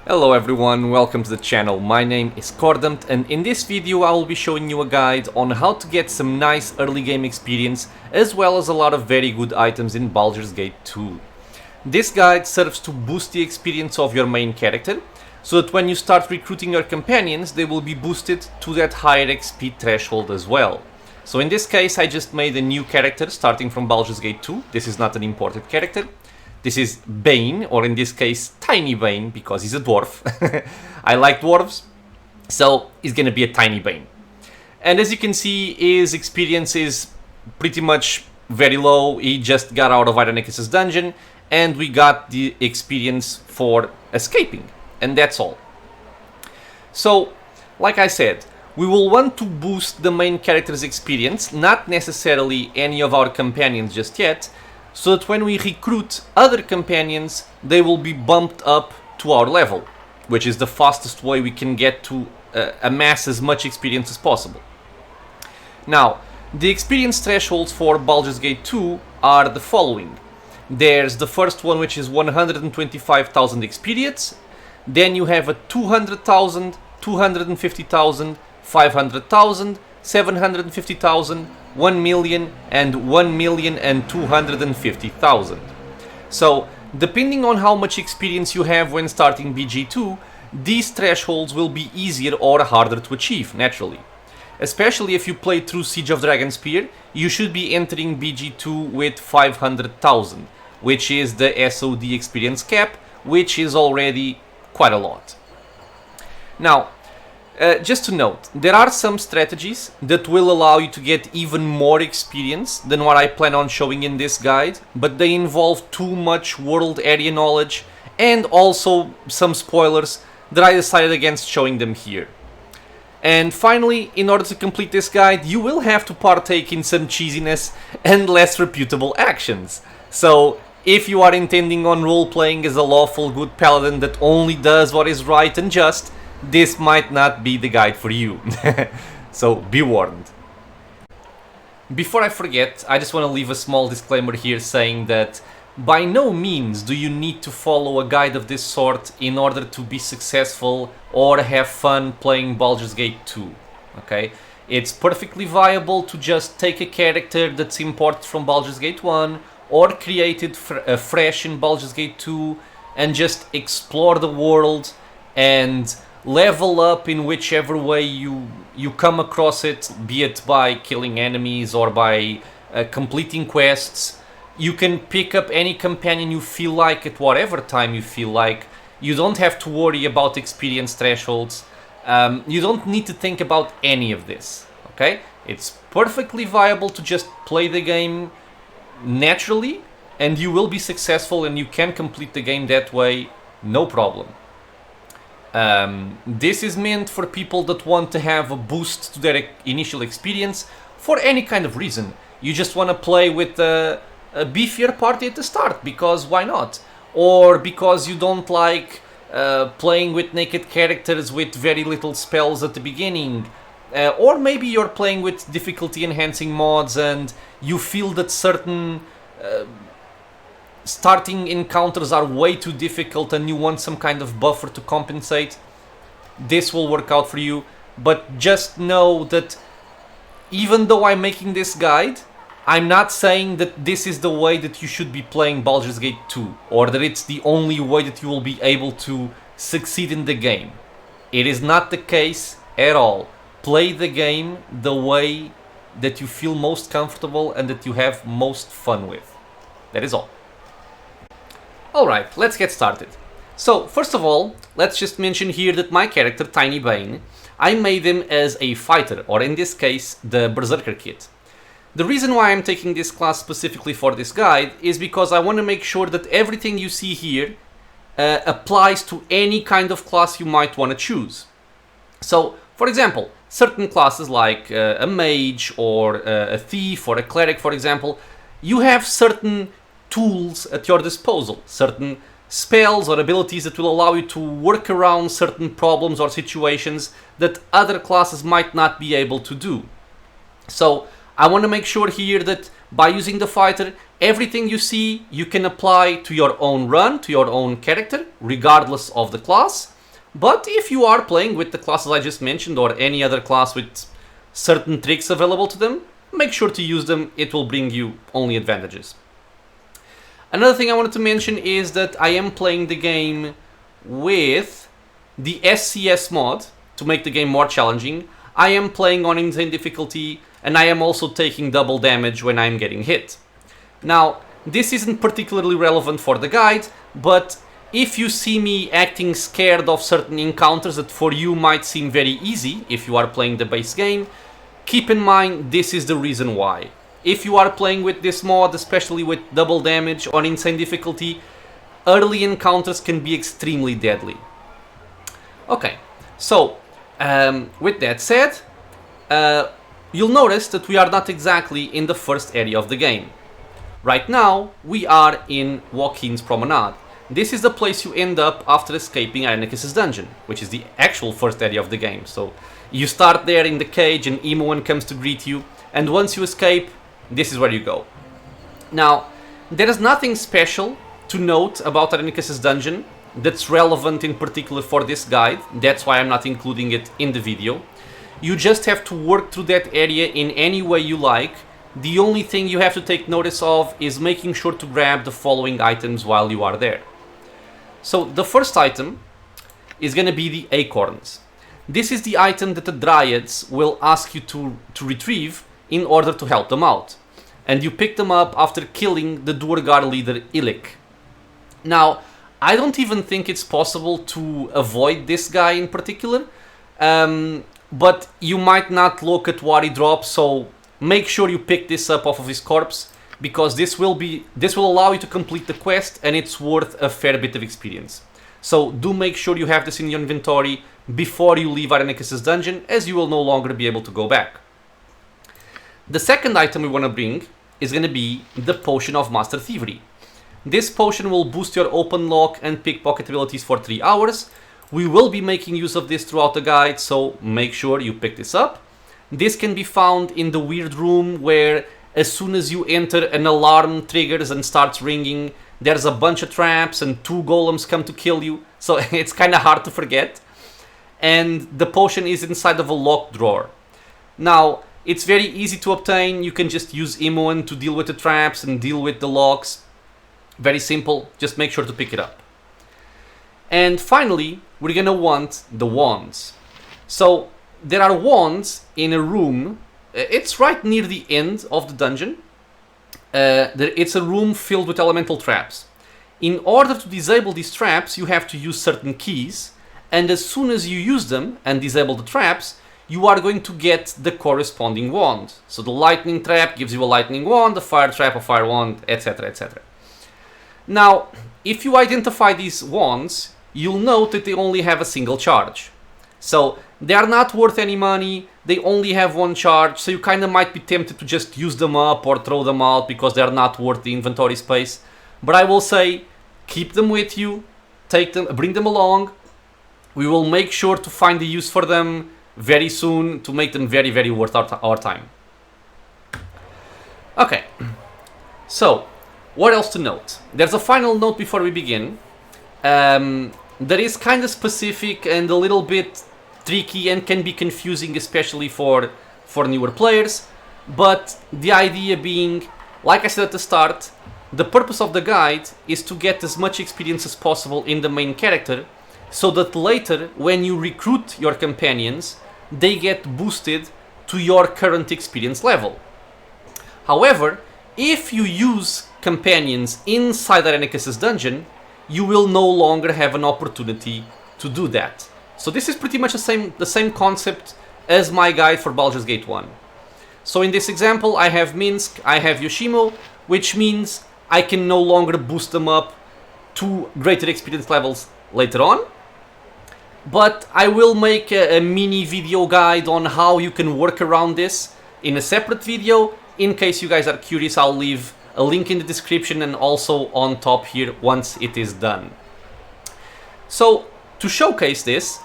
Hello everyone, welcome to the channel. My name is Cordumt, and in this video I will be showing you a guide on how to get some nice early game experience as well as a lot of very good items in Baldur's Gate 2. This guide serves to boost the experience of your main character, so that when you start recruiting your companions they will be boosted to that higher XP threshold as well. So in this case I just made a new character starting from Baldur's Gate 2. This is not an imported character. This is Bane, or in this case, Tiny Bane, because he's a dwarf. I like dwarves, so he's gonna be a Tiny Bane. And as you can see, his experience is pretty much very low. He just got out of Ironicus's dungeon, and we got the experience for escaping, and that's all. So, like I said, we will want to boost the main character's experience, not necessarily any of our companions just yet, so that when we recruit other companions, they will be bumped up to our level, which is the fastest way we can get to amass as much experience as possible. Now, the experience thresholds for Baldur's Gate 2 are the following. There's the first one, which is 125,000 experience, then you have a 200,000, 250,000, 500,000, 750,000, 1 million and 1,250,000. So, depending on how much experience you have when starting BG2, these thresholds will be easier or harder to achieve, naturally. Especially if you play through Siege of Dragonspear, you should be entering BG2 with 500,000, which is the SOD experience cap, which is already quite a lot. Now, just to note, there are some strategies that will allow you to get even more experience than what I plan on showing in this guide, but they involve too much world area knowledge and also some spoilers that I decided against showing them here. And finally, in order to complete this guide, you will have to partake in some cheesiness and less reputable actions. So, if you are intending on role-playing as a lawful good paladin that only does what is right and just, this might not be the guide for you. So be warned. Before I forget, I just want to leave a small disclaimer here saying that by no means do you need to follow a guide of this sort in order to be successful or have fun playing Baldur's Gate 2. Okay? It's perfectly viable to just take a character that's imported from Baldur's Gate 1 or created fresh in Baldur's Gate 2 and just explore the world and level up in whichever way you come across it, be it by killing enemies or by completing quests. You can pick up any companion you feel like at whatever time you feel like. You don't have to worry about experience thresholds. You don't need to think about any of this, okay? It's perfectly viable to just play the game naturally, and you will be successful and you can complete the game that way, no problem. This is meant for people that want to have a boost to their initial experience for any kind of reason. You just want to play with a beefier party at the start, because why not? Or because you don't like playing with naked characters with very little spells at the beginning. Or maybe you're playing with difficulty enhancing mods and you feel that certain starting encounters are way too difficult and you want some kind of buffer to compensate. This will work out for you, but just know that even though I'm making this guide, I'm not saying that this is the way that you should be playing Baldur's Gate 2, or that it's the only way that you will be able to succeed in the game. It is not the case at all. Play the game the way that you feel most comfortable and that you have most fun with. That is all. Alright, let's get started. So, first of all, let's just mention here that my character, Tiny Bane, I made him as a fighter, or in this case, the Berserker kit. The reason why I'm taking this class specifically for this guide is because I want to make sure that everything you see here applies to any kind of class you might want to choose. So, for example, certain classes like a mage or a thief or a cleric, for example, you have certain tools at your disposal, certain spells or abilities that will allow you to work around certain problems or situations that other classes might not be able to do. So I want to make sure here that by using the fighter, Everything you see, you can apply to your own run, to your own character, regardless of the class. But if you are playing with the classes I just mentioned, or any other class with certain tricks available to them, make sure to use them. It will bring you only advantages. Another thing I wanted to mention is that I am playing the game with the SCS mod to make the game more challenging. I am playing on insane difficulty, and I am also taking double damage when I'm getting hit. Now, this isn't particularly relevant for the guide, but if you see me acting scared of certain encounters that for you might seem very easy if you are playing the base game, keep in mind this is the reason why. If you are playing with this mod, especially with double damage on insane difficulty, early encounters can be extremely deadly. Okay, so with that said, you'll notice that we are not exactly in the first area of the game. Right now, we are in Joaquin's Promenade. This is the place you end up after escaping Irenicus' dungeon, which is the actual first area of the game. So you start there in the cage and Imoen comes to greet you, and once you escape, this is where you go. Now, there is nothing special to note about Irenicus' dungeon that's relevant in particular for this guide. That's why I'm not including it in the video. You just have to work through that area in any way you like. The only thing you have to take notice of is making sure to grab the following items while you are there. So the first item is going to be the acorns. This is the item that the dryads will ask you to retrieve in order to help them out. And you pick them up after killing the Duergar leader Illic. Now, I don't even think it's possible to avoid this guy in particular, but you might not look at what he drops, so make sure you pick this up off of his corpse, because this will allow you to complete the quest, and it's worth a fair bit of experience. So do make sure you have this in your inventory before you leave Irenicus' dungeon, as you will no longer be able to go back. The second item we want to bring is going to be the Potion of Master Thievery. This potion will boost your open lock and pickpocket abilities for 3 hours. We will be making use of this throughout the guide, so make sure you pick this up. This can be found in the weird room where as soon as you enter, an alarm triggers and starts ringing. There's a bunch of traps and 2 golems come to kill you, so it's kind of hard to forget. And the potion is inside of a locked drawer. Now, it's very easy to obtain. You can just use Imoen to deal with the traps and deal with the locks. Very simple, just make sure to pick it up. And finally, we're gonna want the wands. So, there are wands in a room. It's right near the end of the dungeon. It's a room filled with elemental traps. In order to disable these traps, you have to use certain keys. And as soon as you use them and disable the traps, you are going to get the corresponding wand. So the lightning trap gives you a lightning wand, the fire trap a fire wand, etc, etc. Now, if you identify these wands, you'll note that they only have a single charge. So they are not worth any money, they only have 1 charge, so you kind of might be tempted to just use them up or throw them out because they're not worth the inventory space. But I will say, keep them with you, take them, bring them along. We will make sure to find the use for them very soon to make them very, very worth our time. Okay, so what else to note? There's a final note before we begin. That is kind of specific and a little bit tricky and can be confusing, especially for newer players. But the idea being, like I said at the start, the purpose of the guide is to get as much experience as possible in the main character, so that later, when you recruit your companions, they get boosted to your current experience level. However, if you use companions inside Irenicus' dungeon, you will no longer have an opportunity to do that. So this is pretty much the same concept as my guide for Baldur's Gate 1. So in this example, I have Minsk, I have Yoshimo, which means I can no longer boost them up to greater experience levels later on. But I will make a mini video guide on how you can work around this in a separate video. In case you guys are curious, I'll leave a link in the description and also on top here once it is done. So to showcase this,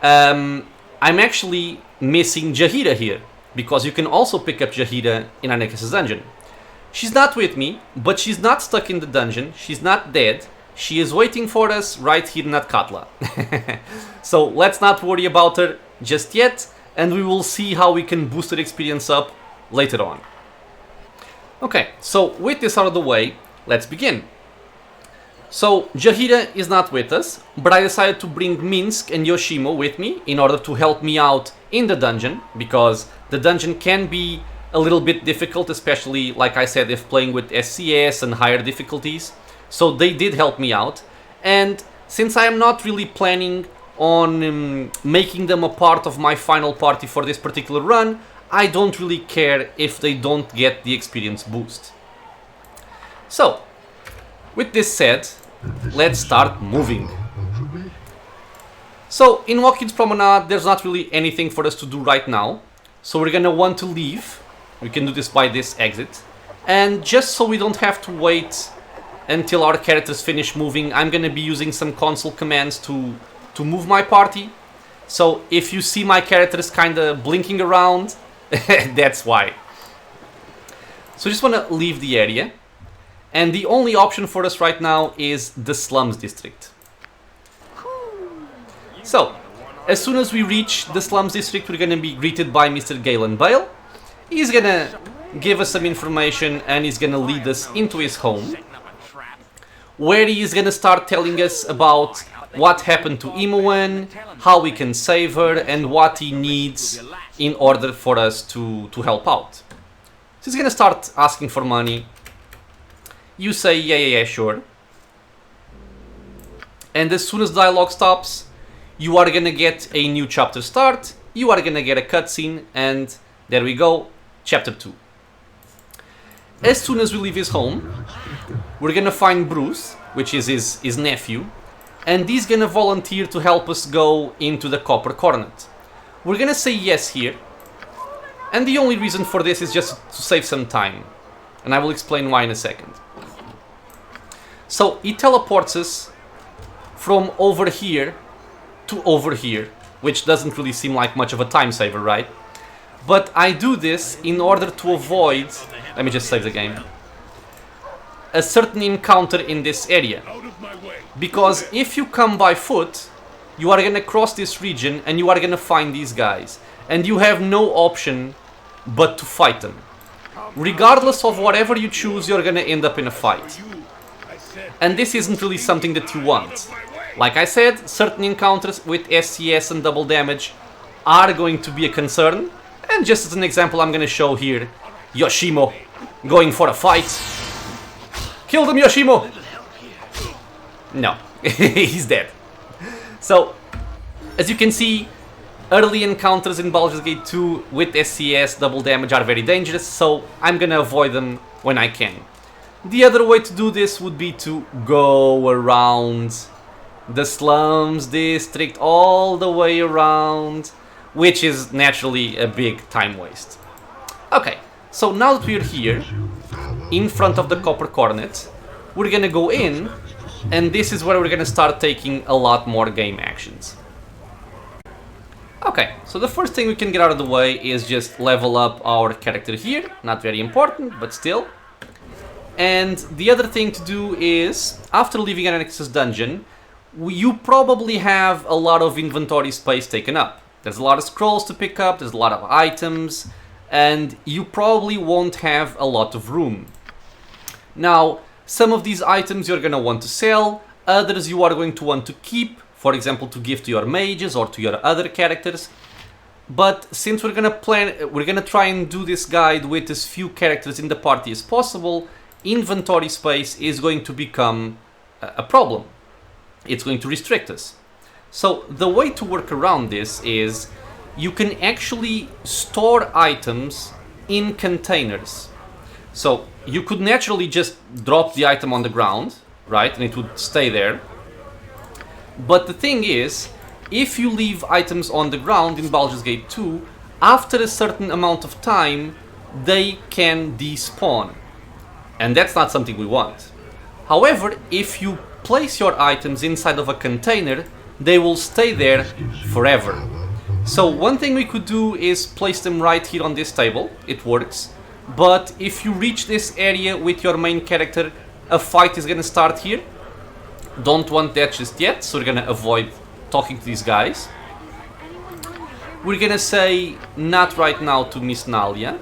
I'm actually missing Jaheira here, because you can also pick up Jaheira in Irenicus' dungeon. She's not with me, but she's not stuck in the dungeon. She's not dead. She is waiting for us right here in Atkatla. So let's not worry about her just yet, and we will see how we can boost her experience up later on. Okay, so with this out of the way, let's begin. So Jahira is not with us, but I decided to bring Minsk and Yoshimo with me in order to help me out in the dungeon, because the dungeon can be a little bit difficult, especially, like I said, if playing with SCS and higher difficulties. So they did help me out, and since I am not really planning on making them a part of my final party for this particular run, I don't really care if they don't get the experience boost. So, with this said, let's start moving. So, in Watkins Promenade, there's not really anything for us to do right now, so we're gonna want to leave. We can do this by this exit, and just so we don't have to wait until our characters finish moving, I'm gonna be using some console commands to move my party. So if you see my characters kinda blinking around, that's why. So just wanna leave the area, and the only option for us right now is the slums district. So as soon as we reach the slums district, we're gonna be greeted by Mr. Galen Bale. He's gonna give us some information and he's gonna lead us into his home, where he is gonna start telling us about what happened to Imoen, how we can save her, and what he needs in order for us to help out. So he's gonna start asking for money. You say, yeah, sure. And as soon as dialogue stops, you are gonna get a new chapter start, you are gonna get a cutscene, and there we go, chapter 2. As soon as we leave his home, we're gonna find Bruce, which is his nephew, and he's gonna volunteer to help us go into the Copper Coronet. We're gonna say yes here, and the only reason for this is just to save some time, and I will explain why in a second. So he teleports us from over here to over here, which doesn't really seem like much of a time saver, right? But I do this in order to avoid, let me just save the game, a certain encounter in this area. Because if you come by foot, you are gonna cross this region and you are gonna find these guys, and you have no option but to fight them. Regardless of whatever you choose, you're gonna end up in a fight. And this isn't really something that you want. Like I said, certain encounters with SCS and double damage are going to be a concern. And just as an example, I'm gonna show here Yoshimo going for a fight. Kill them, Yoshimo! No, he's dead. So, as you can see, early encounters in Baldur's Gate 2 with SCS double damage are very dangerous, so I'm gonna avoid them when I can. The other way to do this would be to go around the slums district all the way around, which is naturally a big time waste. Okay, so now that we're here, in front of the Copper Coronet, we're gonna go in, and this is where we're gonna start taking a lot more game actions. Okay, so the first thing we can get out of the way is just level up our character here, not very important, but still. And the other thing to do is, after leaving an Nexus dungeon, you probably have a lot of inventory space taken up. There's a lot of scrolls to pick up, there's a lot of items, and you probably won't have a lot of room. Now, some of these items you're gonna want to sell, others you are going to want to keep, for example to give to your mages or to your other characters. But since we're gonna try and do this guide with as few characters in the party as possible, inventory space is going to become a problem. It's going to restrict us. So the way to work around this is you can actually store items in containers. So you could naturally just drop the item on the ground, right, and it would stay there. But the thing is, if you leave items on the ground in Baldur's Gate 2, after a certain amount of time, they can despawn. And that's not something we want. However, if you place your items inside of a container, they will stay there forever. So one thing we could do is place them right here on this table. It works. but if you reach this area with your main character, a fight is gonna start here. Don't want that just yet, so we're gonna avoid talking to these guys. We're gonna say not right now to Miss Nalia.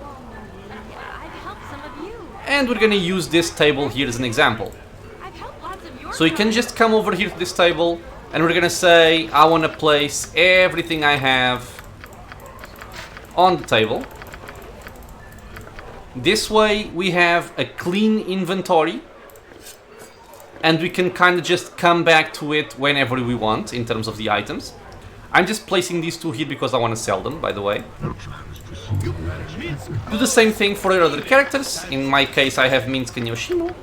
And we're gonna use this table here as an example. So you can just come over here to this table, and we're gonna say I wanna place everything I have on the table. This way we have a clean inventory, and we can kind of just come back to it whenever we want in terms of the items. I'm just placing these two here because I want to sell them, by the way. Do the same thing for your other characters. In my case I have Minsk and Yoshimo.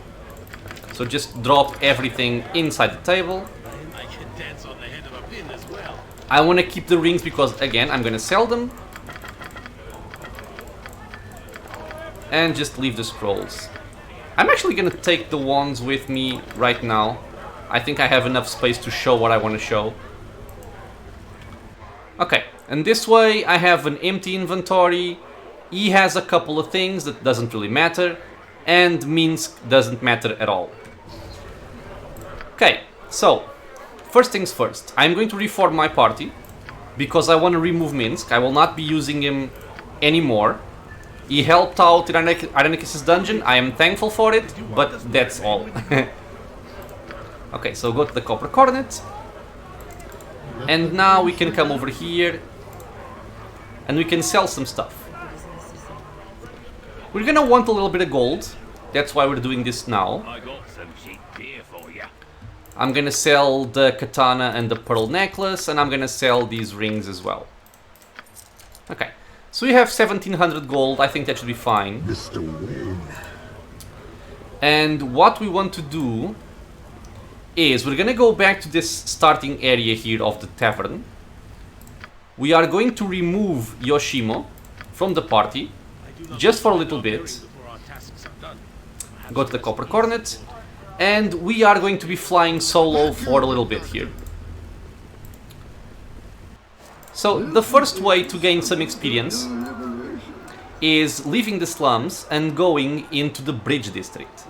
So just drop everything inside the table. I want to keep the rings because, again, I'm going to sell them. And just leave the scrolls. I'm actually going to take the wands with me right now. I think I have enough space to show what I want to show. Okay, and this way I have an empty inventory. He has a couple of things that doesn't really matter. And Minsk doesn't matter at all. Okay, so first things first. I'm going to reform my party because I want to remove Minsk. I will not be using him anymore. He helped out in Irenicus' dungeon. I am thankful for it, but that's all. Okay, so go to the copper coordinate. And now we can come over here and we can sell some stuff. We're gonna want a little bit of gold. That's why we're doing this now. I'm gonna sell the katana and the pearl necklace, and I'm gonna sell these rings as well. Okay, so we have 1700 gold. I think that should be fine. And what we want to do is we're gonna go back to this starting area here of the tavern. We are going to remove Yoshimo from the party just for a little bit. Go to the copper coordinate, and we are going to be flying solo for a little bit here. So the first way to gain some experience is leaving the slums and going into the bridge district.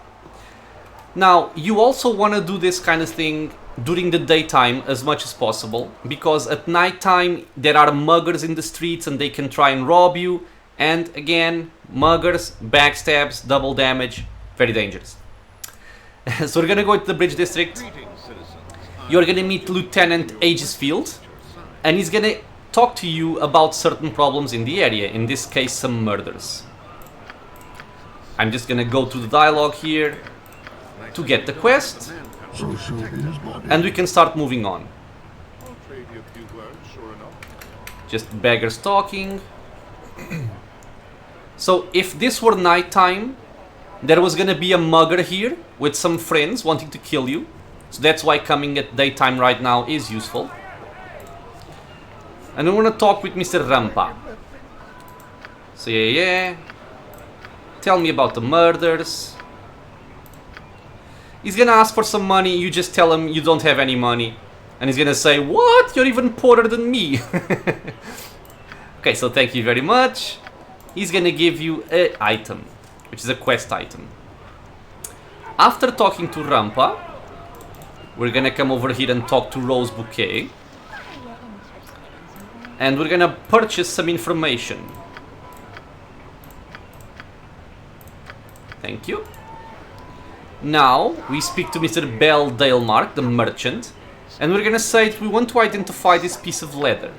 Now, you also want to do this kind of thing during the daytime as much as possible, because at nighttime there are muggers in the streets and they can try and rob you, and again, muggers, backstabs, double damage, very dangerous. So we're gonna go to the bridge district. You're gonna meet Lieutenant Aegisfield, and he's gonna talk to you about certain problems in the area, in this case some murders. I'm just gonna go through the dialogue here to get the quest, and we can start moving on. Just beggars talking. So if this were nighttime, there was gonna be a mugger here with some friends wanting to kill you. So that's why coming at daytime right now is useful. And I wanna talk with Mr. Rampa. So yeah. Tell me about the murders. He's gonna ask for some money, you just tell him you don't have any money. And he's gonna say, what? You're even poorer than me. Okay, so thank you very much. He's gonna give you an item, which is a quest item. After talking to Rampa, we're gonna come over here and talk to Rose Bouquet. And we're gonna purchase some information. Thank you. Now, we speak to Mr. Bell Dalemark, the merchant, and we're gonna say that we want to identify this piece of leather.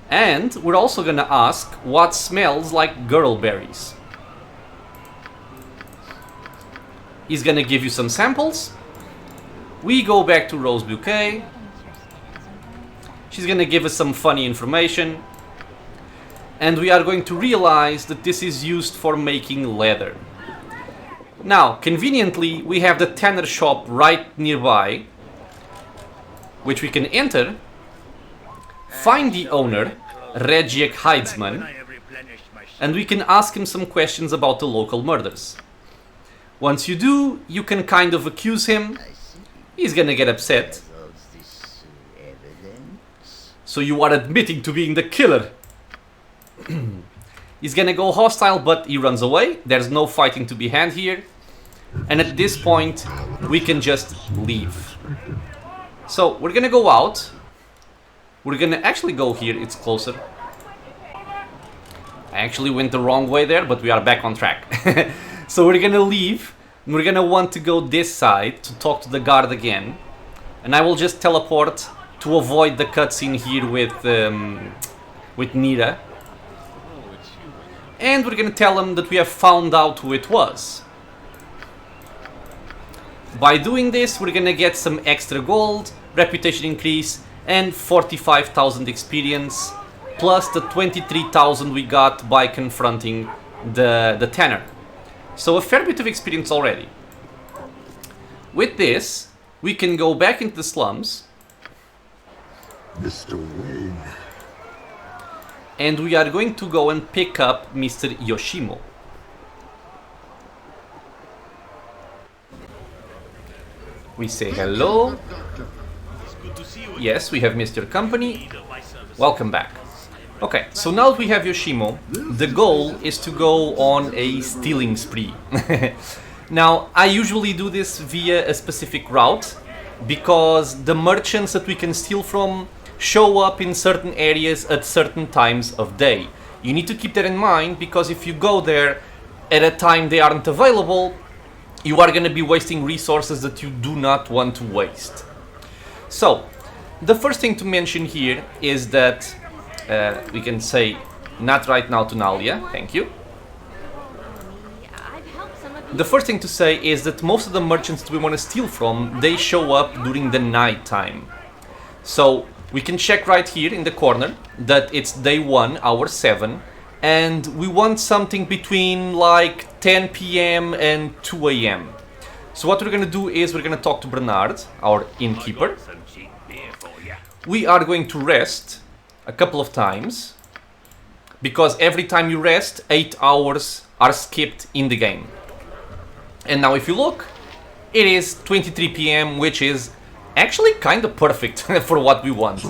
And we're also gonna ask what smells like girlberries. He's gonna give you some samples. We go back to Rose Bouquet. She's gonna give us some funny information. And we are going to realize that this is used for making leather. Now, conveniently, we have the tanner shop right nearby, which we can enter, find the owner, Regiek Heidsman, and we can ask him some questions about the local murders. Once you do, you can kind of accuse him. He's gonna get upset. So you are admitting to being the killer. He's gonna go hostile, but he runs away. There's no fighting to be had here. And at this point, we can just leave. So, we're gonna go out. We're gonna actually go here, it's closer. I actually went the wrong way there, but we are back on track. So we're gonna leave. We're gonna want to go this side to talk to the guard again. And I will just teleport to avoid the cutscene here with Nira. And we're gonna tell him that we have found out who it was. By doing this, we're gonna get some extra gold, reputation increase, and 45,000 experience, plus the 23,000 we got by confronting the Tanner. So a fair bit of experience already. With this, we can go back into the slums. Mr. Wayne. And we are going to go and pick up Mr. Yoshimo. We say hello. Yes, we have missed your company. Welcome back. Okay, so now that we have Yoshimo, the goal is to go on a stealing spree. Now, I usually do this via a specific route, because the merchants that we can steal from show up in certain areas at certain times of day. You need to keep that in mind, because if you go there at a time they aren't available, you are going to be wasting resources that you do not want to waste. So, the first thing to mention here is that we can say not right now to Nalia, thank you. The first thing to say is that most of the merchants that we want to steal from, they show up during the night time. So we can check right here in the corner that it's day 1, hour 7, and we want something between like 10 PM and 2 AM. So what we're going to do is we're going to talk to Bernard, our innkeeper. We are going to rest a couple of times, because every time you rest, 8 hours are skipped in the game. And now if you look, it is 23 PM, which is actually kind of perfect for what we want.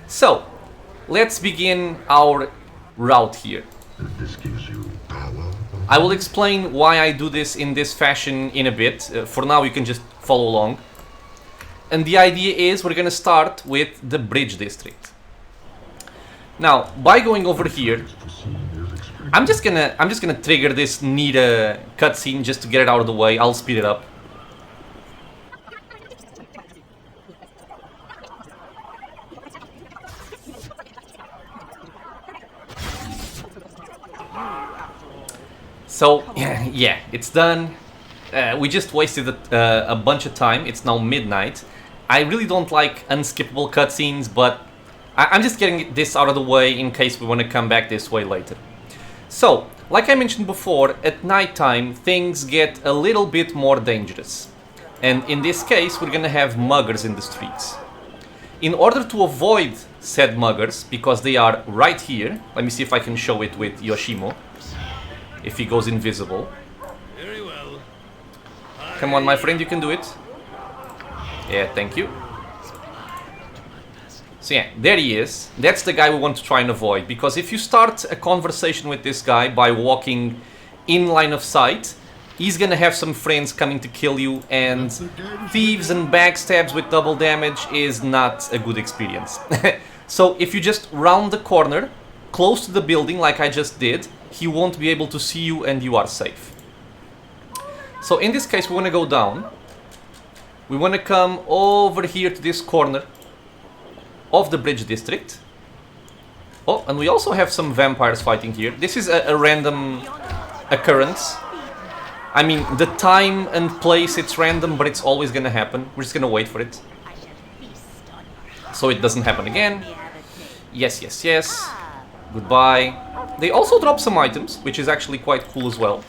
So, let's begin our route here. I will explain why I do this in this fashion in a bit. For now, you can just follow along. And the idea is we're gonna start with the bridge district. Now, by going over here, I'm just gonna trigger this Nita cutscene just to get it out of the way. I'll speed it up. So, yeah, it's done. We just wasted a bunch of time. It's now midnight. I really don't like unskippable cutscenes, but I'm just getting this out of the way in case we want to come back this way later. So, like I mentioned before, at nighttime things get a little bit more dangerous. And in this case, we're gonna have muggers in the streets. In order to avoid said muggers, because they are right here, let me see if I can show it with Yoshimo. If he goes invisible. Very well. Come on, my friend, you can do it. Yeah, thank you. So yeah, there he is. That's the guy we want to try and avoid, because if you start a conversation with this guy by walking in line of sight, he's gonna have some friends coming to kill you, and thieves and backstabs with double damage is not a good experience. So if you just round the corner, close to the building like I just did, he won't be able to see you and you are safe. So in this case we want to go down. We want to come over here to this corner of the bridge district. Oh, and we also have some vampires fighting here. This is a random occurrence. I mean, the time and place it's random, but it's always gonna happen. We're just gonna wait for it, so it doesn't happen again. Yes, yes, yes. Goodbye. They also drop some items, which is actually quite cool as well.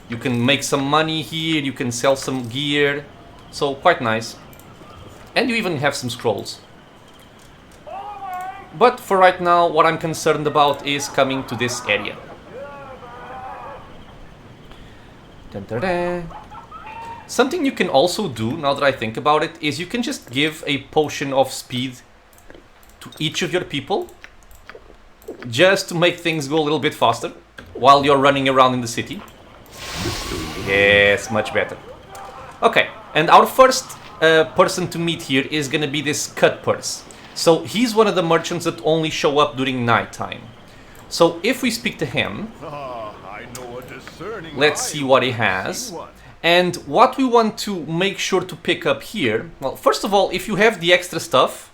You can make some money here, you can sell some gear, so quite nice. And you even have some scrolls. But for right now, what I'm concerned about is coming to this area. Dun, dun, dun. Something you can also do, now that I think about it, is you can just give a potion of speed to each of your people. just to make things go a little bit faster while you're running around in the city. Yes, much better. Okay, and our first person to meet here is gonna be this Cutpurse. So he's one of the merchants that only show up during nighttime. So if we speak to him, let's see what he has. And what we want to make sure to pick up here, well, first of all, if you have the extra stuff,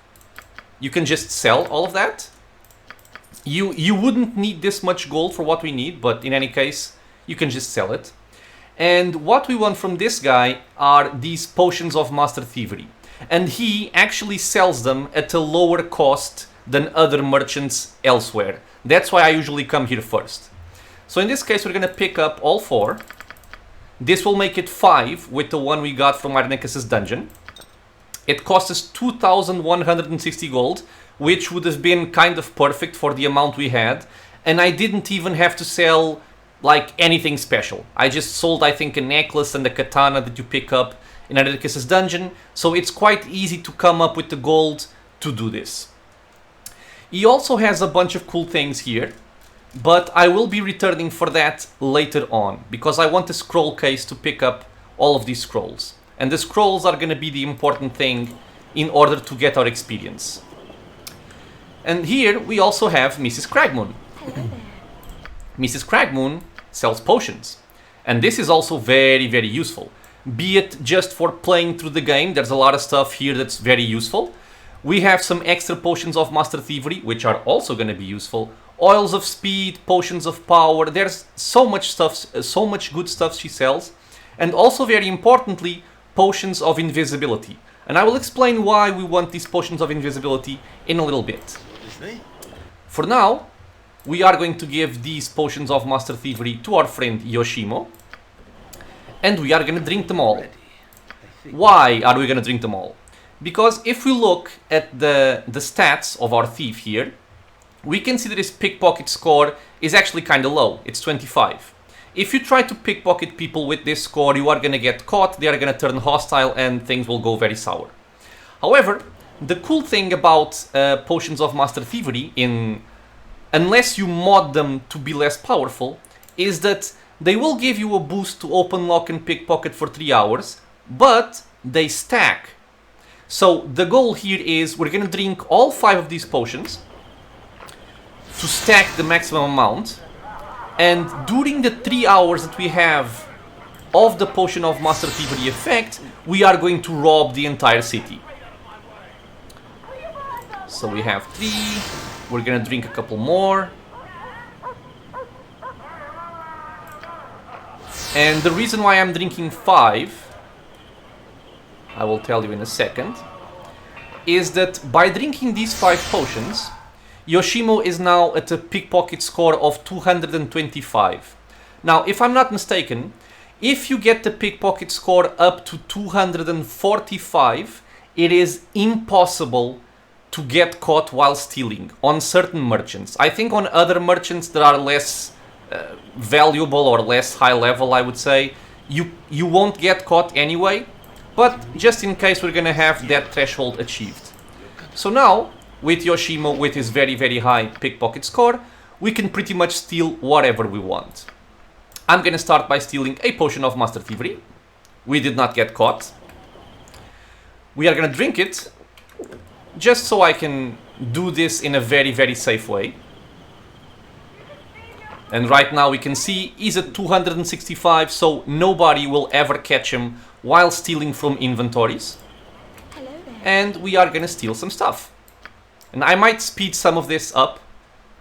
you can just sell all of that. You wouldn't need this much gold for what we need, but in any case, you can just sell it. And what we want from this guy are these potions of Master Thievery. And he actually sells them at a lower cost than other merchants elsewhere. That's why I usually come here first. So in this case, we're gonna pick up all 4. This will make it 5 with the one we got from Arnekis' dungeon. It costs us 2,160 gold, which would have been kind of perfect for the amount we had. And I didn't even have to sell like anything special. I just sold, I think, a necklace and a katana that you pick up in Arnekis' dungeon. So it's quite easy to come up with the gold to do this. He also has a bunch of cool things here. But I will be returning for that later on, because I want a scroll case to pick up all of these scrolls. And the scrolls are going to be the important thing in order to get our experience. And here we also have Mrs. Cragmoon. Mrs. Cragmoon sells potions. And this is also very, very useful. Be it just for playing through the game, there's a lot of stuff here that's very useful. We have some extra potions of Master Thievery, which are also going to be useful. Oils of speed, potions of power, there's so much stuff, so much good stuff she sells. And also very importantly, potions of invisibility. And I will explain why we want these potions of invisibility in a little bit. For now, we are going to give these potions of Master Thievery to our friend Yoshimo. And we are going to drink them all. Why are we going to drink them all? Because if we look at the stats of our thief here, we can see that his pickpocket score is actually kind of low. It's 25. If you try to pickpocket people with this score, you are going to get caught, they are going to turn hostile, and things will go very sour. However, the cool thing about potions of Master Thievery, unless you mod them to be less powerful, is that they will give you a boost to open lock and pickpocket for 3 hours, but they stack. So the goal here is we're going to drink all 5 of these potions to stack the maximum amount, and during the 3 hours that we have of the potion of Master Thievery effect, we are going to rob the entire city. So we have 3, we're gonna drink a couple more. And the reason why I'm drinking 5, I will tell you in a second, is that by drinking these 5 potions, Yoshimo is now at a pickpocket score of 225. Now, if I'm not mistaken, if you get the pickpocket score up to 245, it is impossible to get caught while stealing on certain merchants. I think on other merchants that are less valuable or less high level, I would say, you won't get caught anyway, but just in case, we're gonna have that threshold achieved. So now, with Yoshimo, with his very, very high pickpocket score, we can pretty much steal whatever we want. I'm gonna start by stealing a potion of Master Thievery. We did not get caught. We are gonna drink it, just so I can do this in a very, very safe way. And right now we can see he's at 265, so nobody will ever catch him while stealing from inventories. And we are gonna steal some stuff. And I might speed some of this up,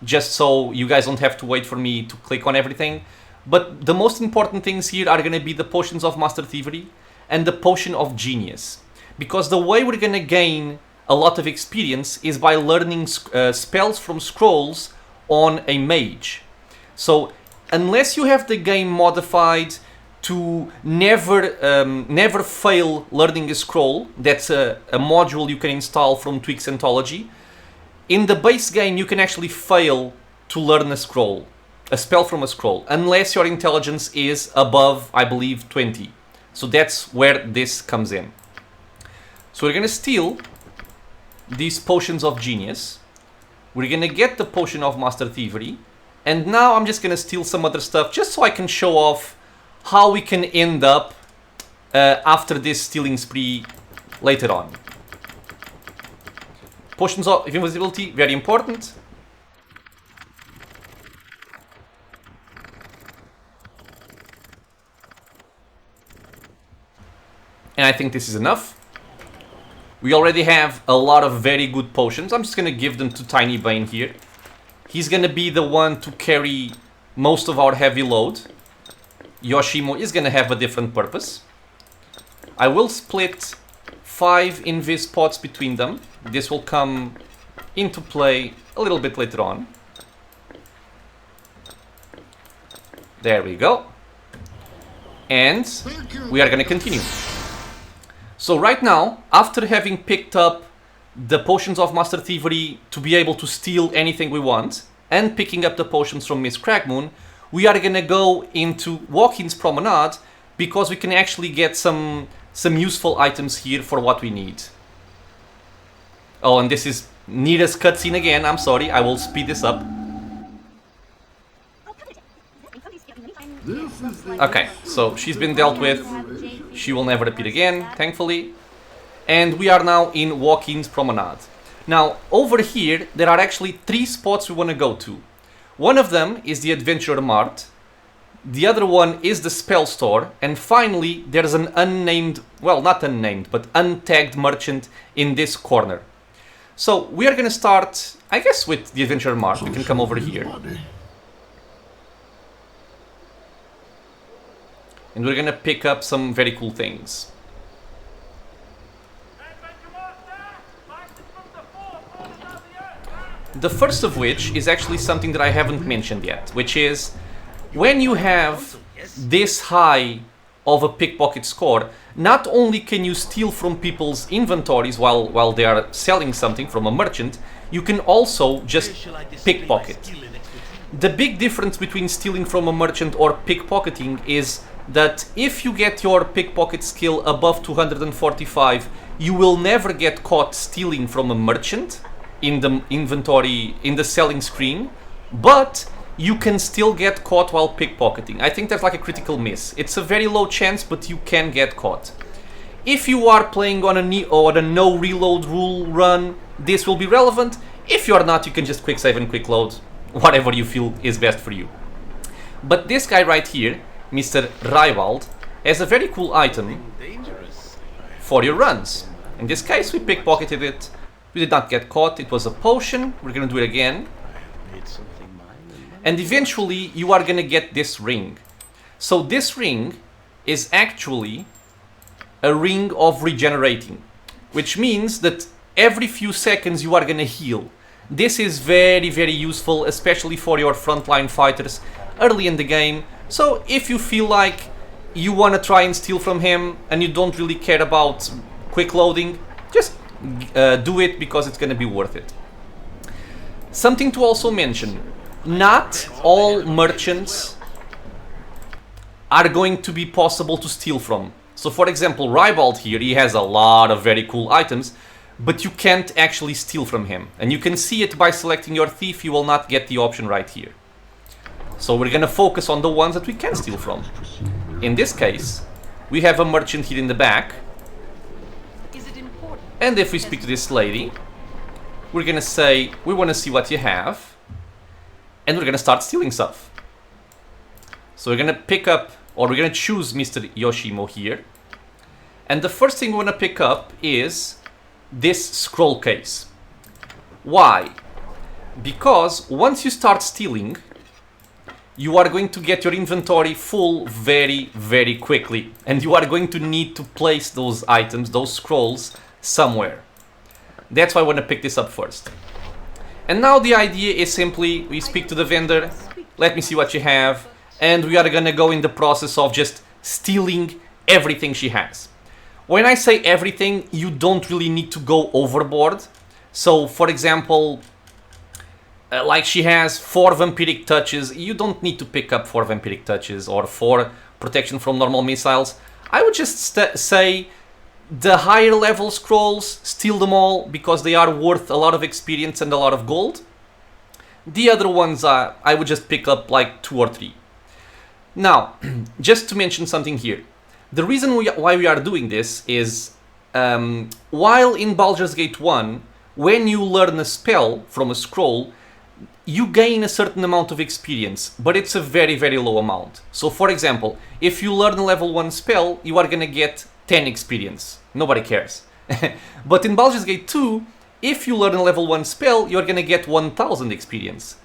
just so you guys don't have to wait for me to click on everything. But the most important things here are going to be the potions of Master Thievery and the potion of genius. Because the way we're going to gain a lot of experience is by learning spells from scrolls on a mage. So unless you have the game modified to never fail learning a scroll, that's a module you can install from Twix Anthology. In the base game, you can actually fail to learn a scroll, a spell from a scroll, unless your intelligence is above, I believe, 20. So that's where this comes in. So we're gonna steal these potions of genius. We're gonna get the potion of Master Thievery. And now I'm just gonna steal some other stuff just so I can show off how we can end up after this stealing spree later on. Potions of invisibility, very important. And I think this is enough. We already have a lot of very good potions. I'm just gonna give them to Tiny Bane here. He's gonna be the one to carry most of our heavy load. Yoshimo is gonna have a different purpose. I will split 5 invis pots between them. This will come into play a little bit later on. There we go. And we are gonna continue. So right now, after having picked up the potions of Master Thievery to be able to steal anything we want, and picking up the potions from Miss Cragmoon, we are gonna go into Walking's Promenade because we can actually get some useful items here for what we need. Oh, and this is Nira's cutscene again. I'm sorry, I will speed this up. Okay, so she's been dealt with. She will never appear again, thankfully. And we are now in Walking's Promenade. Now, over here, there are actually 3 spots we want to go to. One of them is the Adventurer Mart. The other one is the Spell Store. And finally, there's an unnamed, well, not unnamed, but untagged merchant in this corner. So, we are going to start, I guess, with the Adventurer Mart. We can come over here. And we're going to pick up some very cool things. The first of which is actually something that I haven't mentioned yet, which is when you have this high of a pickpocket score, not only can you steal from people's inventories while they are selling something from a merchant, you can also just pickpocket. The big difference between stealing from a merchant or pickpocketing is that if you get your pickpocket skill above 245, you will never get caught stealing from a merchant in the inventory, in the selling screen, but you can still get caught while pickpocketing. I think that's like a critical miss. It's a very low chance, but you can get caught. If you are playing on a no reload rule run, this will be relevant. If you are not, you can just quick save and quick load, whatever you feel is best for you. But this guy right here, Mr. Ribald, has a very cool item for your runs. In this case, we pickpocketed it. We did not get caught. It was a potion. We're gonna do it again. And eventually, you are gonna get this ring. So this ring is actually a ring of regenerating, which means that every few seconds you are gonna heal. This is very, very useful, especially for your frontline fighters early in the game. So if you feel like you want to try and steal from him and you don't really care about quick loading, just do it because it's going to be worth it. Something to also mention, not all merchants are going to be possible to steal from. So for example, Ribald here, he has a lot of very cool items, but you can't actually steal from him. And you can see it by selecting your thief, you will not get the option right here. So we're gonna focus on the ones that we can steal from. In this case, we have a merchant here in the back. And if we speak to this lady, we're gonna say, we wanna see what you have. And we're gonna start stealing stuff. So we're gonna pick up, or we're gonna choose Mr. Yoshimo here. And the first thing we wanna pick up is this scroll case. Why? Because once you start stealing, you are going to get your inventory full very, very quickly. And you are going to need to place those items, those scrolls, somewhere. That's why I want to pick this up first. And now the idea is simply, we speak to the vendor, let me see what you have, and we are going to go in the process of just stealing everything she has. When I say everything, you don't really need to go overboard. So, for example, like she has 4 vampiric touches, you don't need to pick up 4 vampiric touches or 4 protection from normal missiles. I would just say the higher level scrolls, steal them all because they are worth a lot of experience and a lot of gold. The other ones I would just pick up like 2 or 3. Now, just to mention something here. The reason why we are doing this is, while in Baldur's Gate 1, when you learn a spell from a scroll, you gain a certain amount of experience, but it's a very, very low amount. So for example, if you learn a level 1 spell, you are gonna get 10 experience. Nobody cares. But in Baldur's Gate 2, if you learn a level 1 spell, you're gonna get 1000 experience.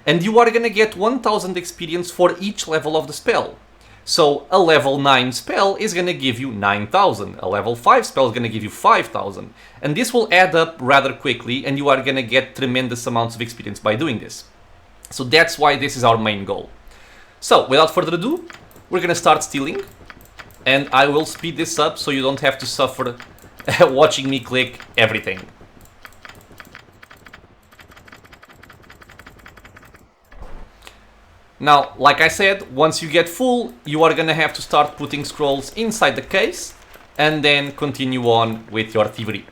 And you are gonna get 1000 experience for each level of the spell. So a level 9 spell is gonna give you 9000, a level 5 spell is gonna give you 5000. And this will add up rather quickly, and you are gonna get tremendous amounts of experience by doing this. So that's why this is our main goal. So without further ado, we're gonna start stealing. And I will speed this up so you don't have to suffer watching me click everything. Now, like I said, once you get full, you are gonna have to start putting scrolls inside the case and then continue on with your thievery.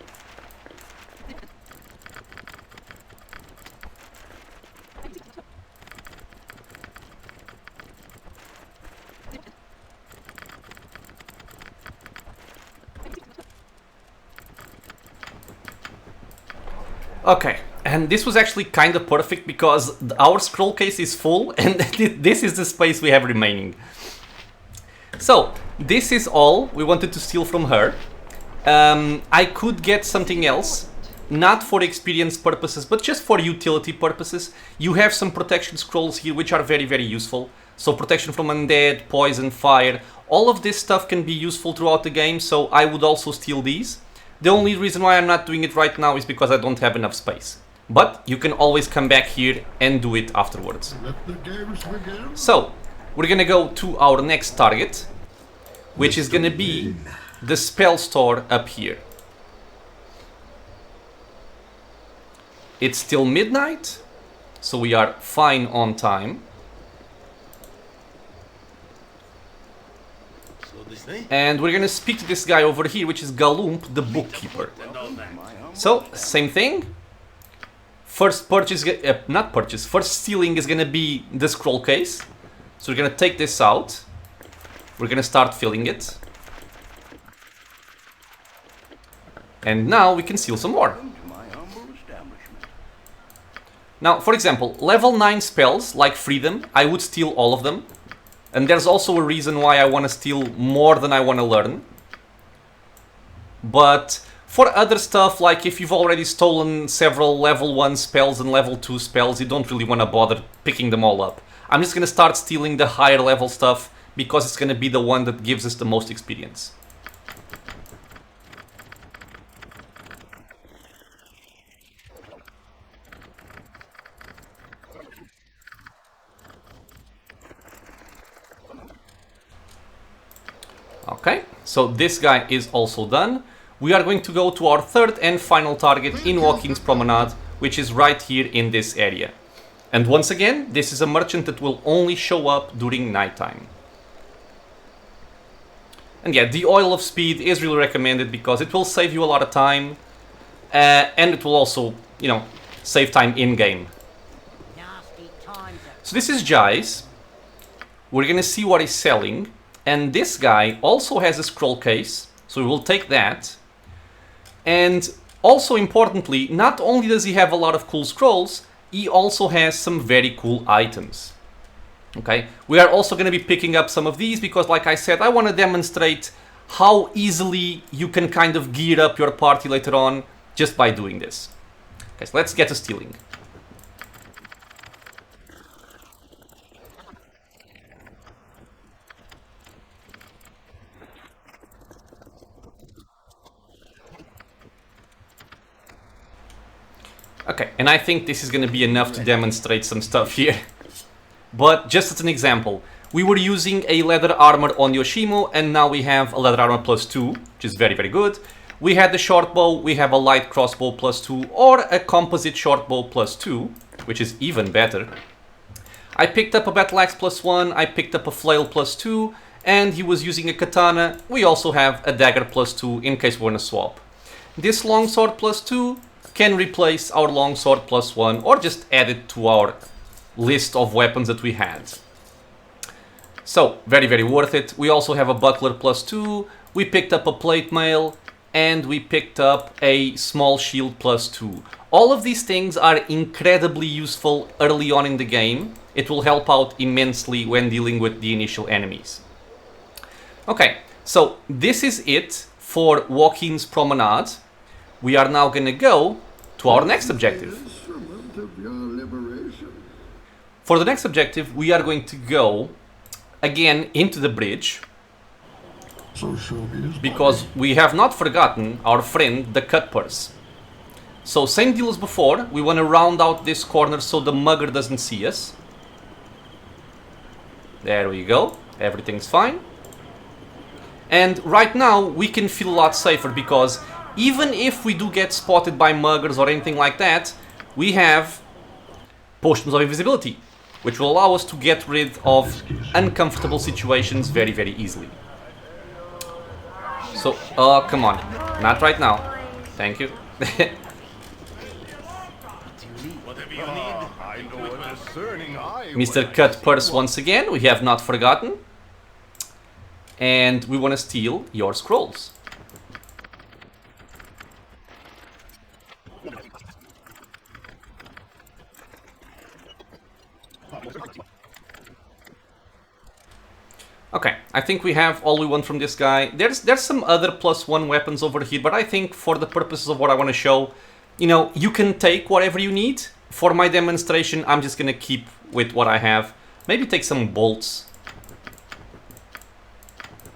Okay. And this was actually kind of perfect because our scroll case is full and this is the space we have remaining. So, this is all we wanted to steal from her. I could get something else, not for experience purposes, but just for utility purposes. You have some protection scrolls here which are very, very useful. So protection from undead, poison, fire, all of this stuff can be useful throughout the game, so I would also steal these. The only reason why I'm not doing it right now is because I don't have enough space. But you can always come back here and do it afterwards. Let the games begin. So, we're gonna go to our next target, which is gonna be the spell store up here. It's still midnight, so we are fine on time. And we're gonna speak to this guy over here, which is Galoomp, the bookkeeper. So, same thing. First purchase, first stealing is gonna be the scroll case. So we're gonna take this out. We're gonna start filling it. And now we can steal some more. Now, for example, level 9 spells like Freedom, I would steal all of them. And there's also a reason why I want to steal more than I want to learn. But for other stuff, like if you've already stolen several level 1 spells and level 2 spells, you don't really want to bother picking them all up. I'm just going to start stealing the higher level stuff because it's going to be the one that gives us the most experience. Okay, so this guy is also done. We are going to go to our third and final target in Walking's Promenade, which is right here in this area. And once again, this is a merchant that will only show up during nighttime. And yeah, the Oil of Speed is really recommended because it will save you a lot of time. And it will also, you know, save time in-game. So this is Jai's. We're gonna see what he's selling. And this guy also has a scroll case, so we will take that. And also importantly, not only does he have a lot of cool scrolls, he also has some very cool items. Okay, we are also going to be picking up some of these because, like I said, I want to demonstrate how easily you can kind of gear up your party later on just by doing this. Okay, so let's get to stealing. Okay, and I think this is going to be enough to demonstrate some stuff here. But just as an example, we were using a leather armor on Yoshimo, and now we have a leather armor +2, which is very, very good. We had the short bow, we have a light crossbow +2, or a composite short bow +2, which is even better. I picked up a battle axe +1, I picked up a flail +2, and he was using a katana. We also have a dagger +2 in case we want to swap. This longsword +2 can replace our longsword +1 or just add it to our list of weapons that we had. So, very, very worth it. We also have a buckler +2, we picked up a plate mail, and we picked up a small shield +2. All of these things are incredibly useful early on in the game. It will help out immensely when dealing with the initial enemies. Okay, so this is it for Joaquin's Promenade. We are now gonna go to our next objective. For the next objective, we are going to go again into the bridge, because we have not forgotten our friend the Cutpurse. So same deal as before, we want to round out this corner so the mugger doesn't see us. There we go, everything's fine. And right now we can feel a lot safer, because even if we do get spotted by muggers or anything like that, we have potions of invisibility, which will allow us to get rid of uncomfortable situations very, very easily. So, come on, not right now. Thank you. Mr. Cutpurse once again, we have not forgotten. And we want to steal your scrolls. Okay, I think we have all we want from this guy. There's some other +1 weapons over here, but I think for the purposes of what I want to show, you know, you can take whatever you need. For my demonstration, I'm just gonna keep with what I have. Maybe take some bolts.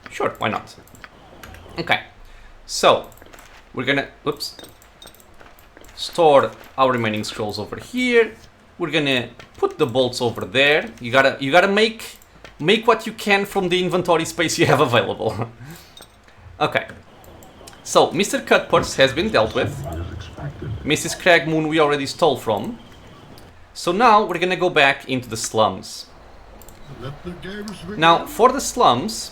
Sure, why not? Okay, so we're gonna, oops, store our remaining scrolls over here. We're gonna put the bolts over there. You gotta make what you can from the inventory space you have available. Okay, so Mr. Cutpurse has been dealt with. Mrs. Cragmoon we already stole from. So now we're gonna go back into the slums. Now for the slums,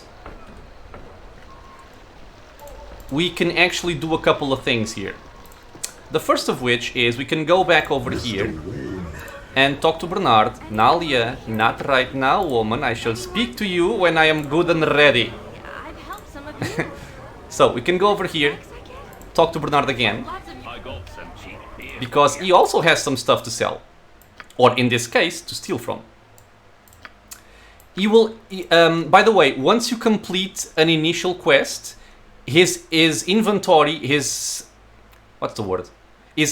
we can actually do a couple of things here. The first of which is we can go back over here and talk to Bernard. Nalia, not right now, woman. I shall speak to you when I am good and ready. So we can go over here, talk to Bernard again, because he also has some stuff to sell, or in this case, to steal from. He will, by the way, once you complete an initial quest, his inventory, his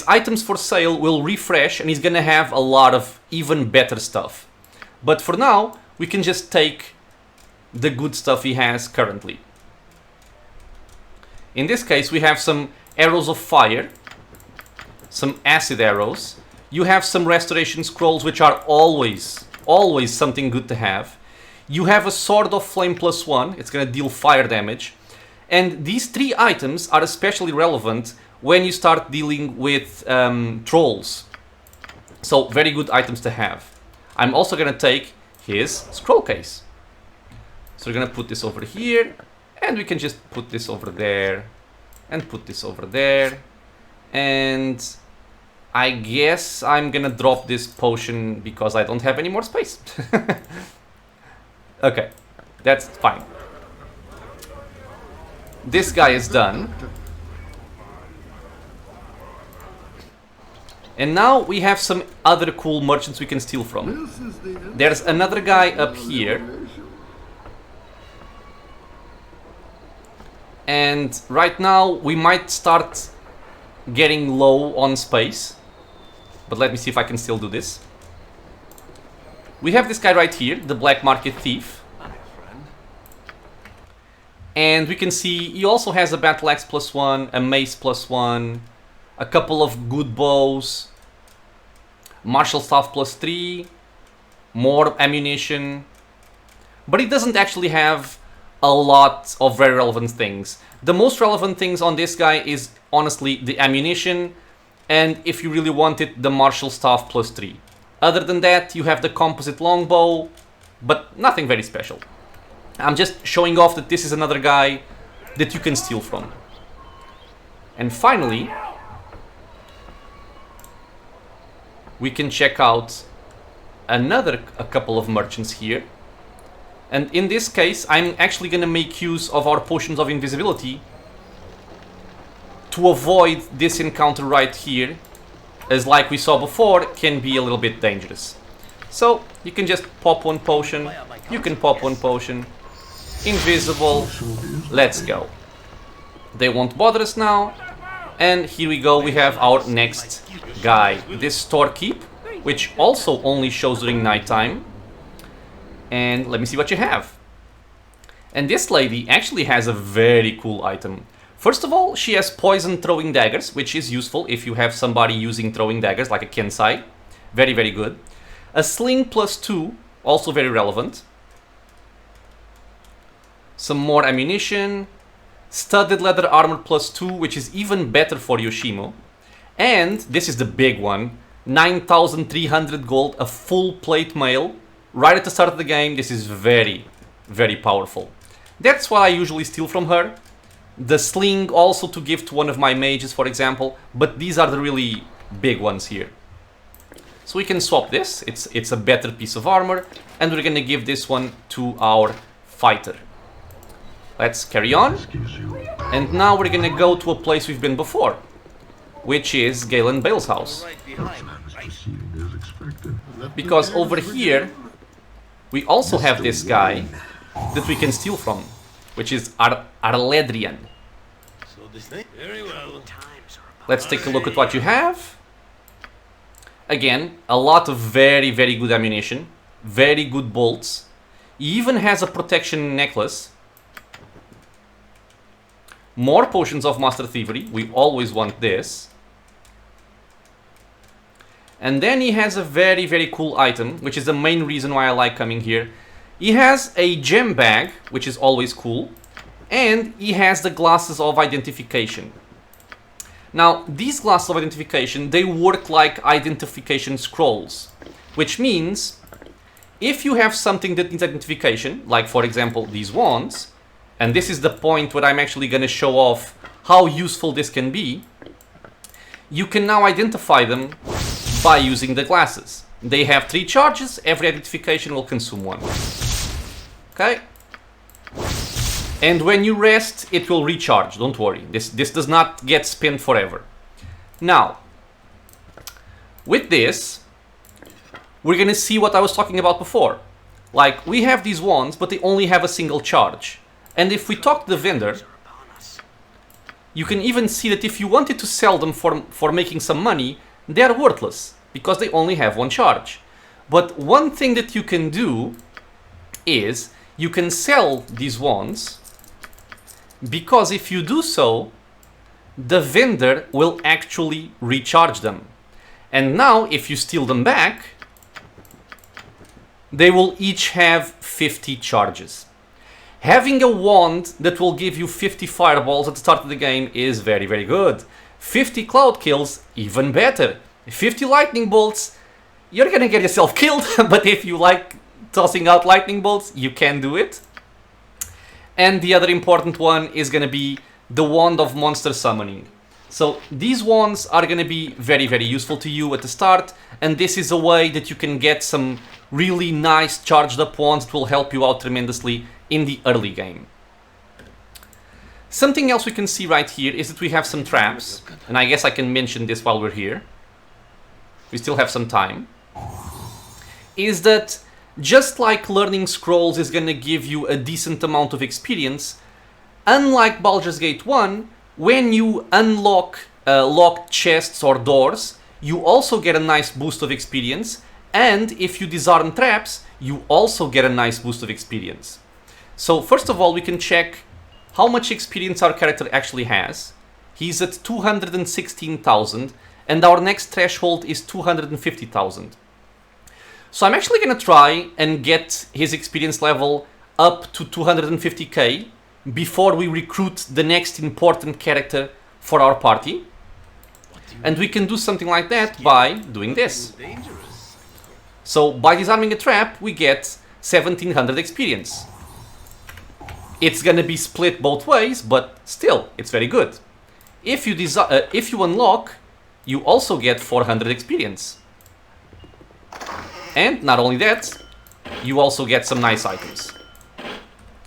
items for sale will refresh, and he's gonna have a lot of even better stuff. But for now, we can just take the good stuff he has currently. In this case, we have some arrows of fire, some acid arrows. You have some restoration scrolls, which are always something good to have. You have a sword of flame +1, it's gonna deal fire damage. And these three items are especially relevant when you start dealing with trolls. So, very good items to have. I'm also gonna take his scroll case. So we're gonna put this over here, and we can just put this over there, and put this over there. And I guess I'm gonna drop this potion because I don't have any more space. Okay, that's fine. This guy is done. And now we have some other cool merchants we can steal from. There's another guy up here. And right now we might start getting low on space. But let me see if I can still do this. We have this guy right here, the Black Market Thief. And we can see he also has a battle axe +1, a mace +1, a couple of good bows, martial staff +3, more ammunition. But he doesn't actually have a lot of very relevant things. The most relevant things on this guy is honestly the ammunition, and if you really want it, the martial staff +3. Other than that, you have the composite longbow, but nothing very special. I'm just showing off that this is another guy that you can steal from. And finally, we can check out a couple of merchants here. And in this case, I'm actually going to make use of our potions of invisibility to avoid this encounter right here, as like we saw before, can be a little bit dangerous. So you can just pop one potion, you can pop one potion, invisible, let's go. They won't bother us now, and here we go, we have our next guy, this storekeep, which also only shows during nighttime. And let me see what you have. And this lady actually has a very cool item. First of all, she has poison throwing daggers, which is useful if you have somebody using throwing daggers, like a Kensai. Very, very good. A sling +2, also very relevant. Some more ammunition. Studded leather armor +2, which is even better for Yoshimo. And, this is the big one, 9,300 gold, a full plate mail. Right at the start of the game, this is very, very powerful. That's what I usually steal from her. The sling also to give to one of my mages, for example, but these are the really big ones here. So we can swap this, it's a better piece of armor, and we're gonna give this one to our fighter. Let's carry on. And now we're gonna go to a place we've been before, which is Galen Bale's house. Because over here, we also have this guy that we can steal from, which is Arledrian. Let's take a look at what you have. Again, a lot of very, very good ammunition, very good bolts. He even has a protection necklace. More potions of Master Thievery, we always want this. And then he has a very, very cool item, which is the main reason why I like coming here. He has a gem bag, which is always cool. And he has the glasses of identification. Now, these glasses of identification, they work like identification scrolls. Which means, if you have something that needs identification, like for example these wands, and this is the point where I'm actually going to show off how useful this can be, you can now identify them by using the glasses. They have 3 charges, every identification will consume 1. Okay? And when you rest, it will recharge, don't worry. This does not get spent forever. Now, with this, we're gonna see what I was talking about before. Like, we have these wands, but they only have a single charge. And if we talk to the vendor, you can even see that if you wanted to sell them for making some money, they are worthless, because they only have 1 charge. But one thing that you can do is, you can sell these wands, because if you do so, the vendor will actually recharge them. And now, if you steal them back, they will each have 50 charges. Having a wand that will give you 50 fireballs at the start of the game is very, very good. 50 cloud kills, even better. 50 lightning bolts, you're gonna get yourself killed, but if you like tossing out lightning bolts, you can do it. And the other important one is gonna be the wand of monster summoning. So these wands are gonna be very, very useful to you at the start, and this is a way that you can get some really nice charged up wands that will help you out tremendously in the early game. Something else we can see right here is that we have some traps, and I guess I can mention this while we're here. We still have some time. Is that just like learning scrolls is gonna give you a decent amount of experience, unlike Baldur's Gate 1, when you unlock locked chests or doors, you also get a nice boost of experience, and if you disarm traps, you also get a nice boost of experience. So first of all, we can check how much experience our character actually has. He's at 216,000, and our next threshold is 250,000. So I'm actually gonna try and get his experience level up to 250k before we recruit the next important character for our party. And we can do something like that by doing this. So by disarming a trap, we get 1700 experience. It's gonna be split both ways, but still, it's very good. If you unlock, you also get 400 experience. And not only that, you also get some nice items.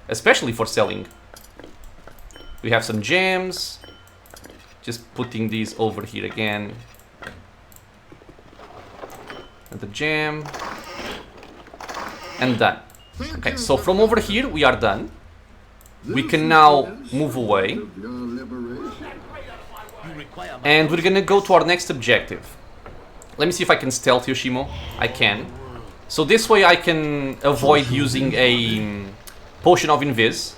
Especially for selling. We have some gems. Just putting these over here again. And the gem. And done. Okay, so from over here we are done. We can now move away. And we're gonna go to our next objective. Let me see if I can stealth Yoshimo. I can. So this way I can avoid using a potion of invis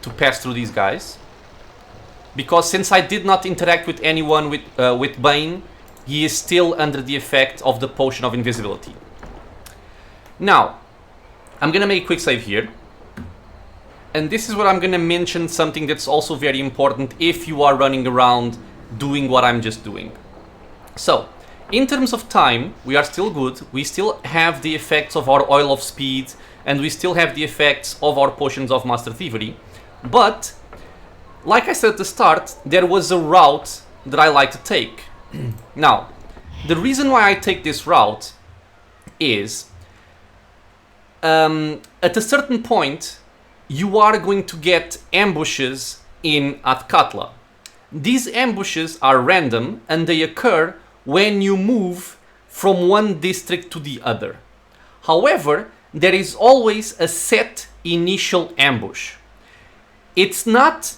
to pass through these guys. Because since I did not interact with anyone with Bane, he is still under the effect of the potion of invisibility. Now, I'm gonna make a quick save here. And this is where I'm gonna mention something that's also very important if you are running around doing what I'm just doing. So, in terms of time, we are still good. We still have the effects of our Oil of Speed, and we still have the effects of our Potions of Master Thievery. But, like I said at the start, there was a route that I like to take. Now, the reason why I take this route is, at a certain point, you are going to get ambushes in Athkatla. These ambushes are random and they occur when you move from one district to the other. However, there is always a set initial ambush. It's not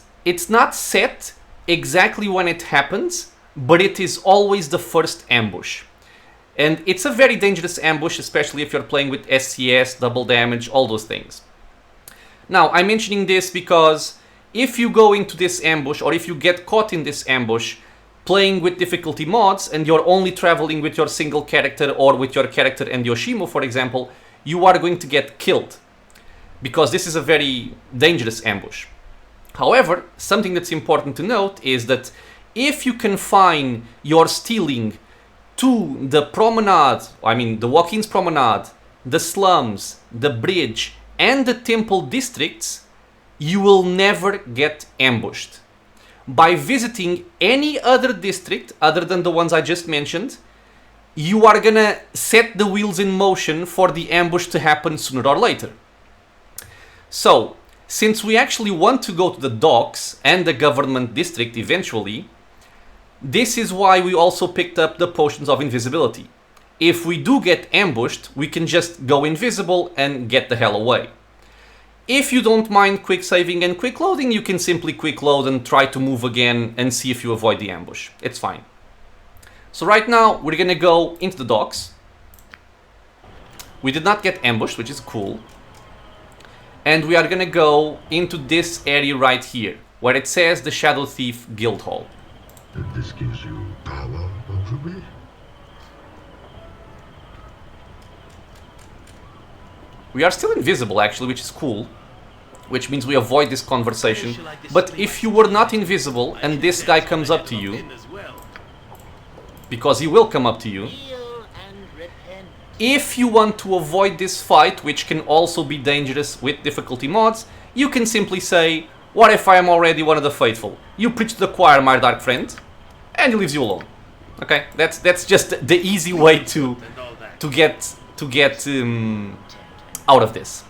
set exactly when it happens, but it is always the first ambush. And it's a very dangerous ambush, especially if you're playing with SCS, double damage, all those things. Now, I'm mentioning this because if you go into this ambush, or if you get caught in this ambush, playing with difficulty mods, and you're only traveling with your single character, or with your character and Yoshimo, for example, you are going to get killed. Because this is a very dangerous ambush. However, something that's important to note is that if you confine your stealing to the promenade, I mean the Walk-ins Promenade, the slums, the bridge, and the temple districts, you will never get ambushed. By visiting any other district other than the ones I just mentioned, you are gonna set the wheels in motion for the ambush to happen sooner or later. So, since we actually want to go to the docks and the government district eventually, this is why we also picked up the potions of invisibility. If we do get ambushed, we can just go invisible and get the hell away. If you don't mind quick saving and quick loading, you can simply quick load and try to move again and see if you avoid the ambush. It's fine. So right now, we're gonna go into the docks. We did not get ambushed, which is cool. And we are gonna go into this area right here, where it says the Shadow Thief Guild Hall. And this gives you power over me? We are still invisible, actually, which is cool. Which means we avoid this conversation. But if you were not invisible and this guy comes up to you, because he will come up to you, if you want to avoid this fight, which can also be dangerous with difficulty mods, you can simply say, what if I am already one of the faithful? You preach to the choir, my dark friend, and he leaves you alone. Okay, that's just the easy way to get out of this.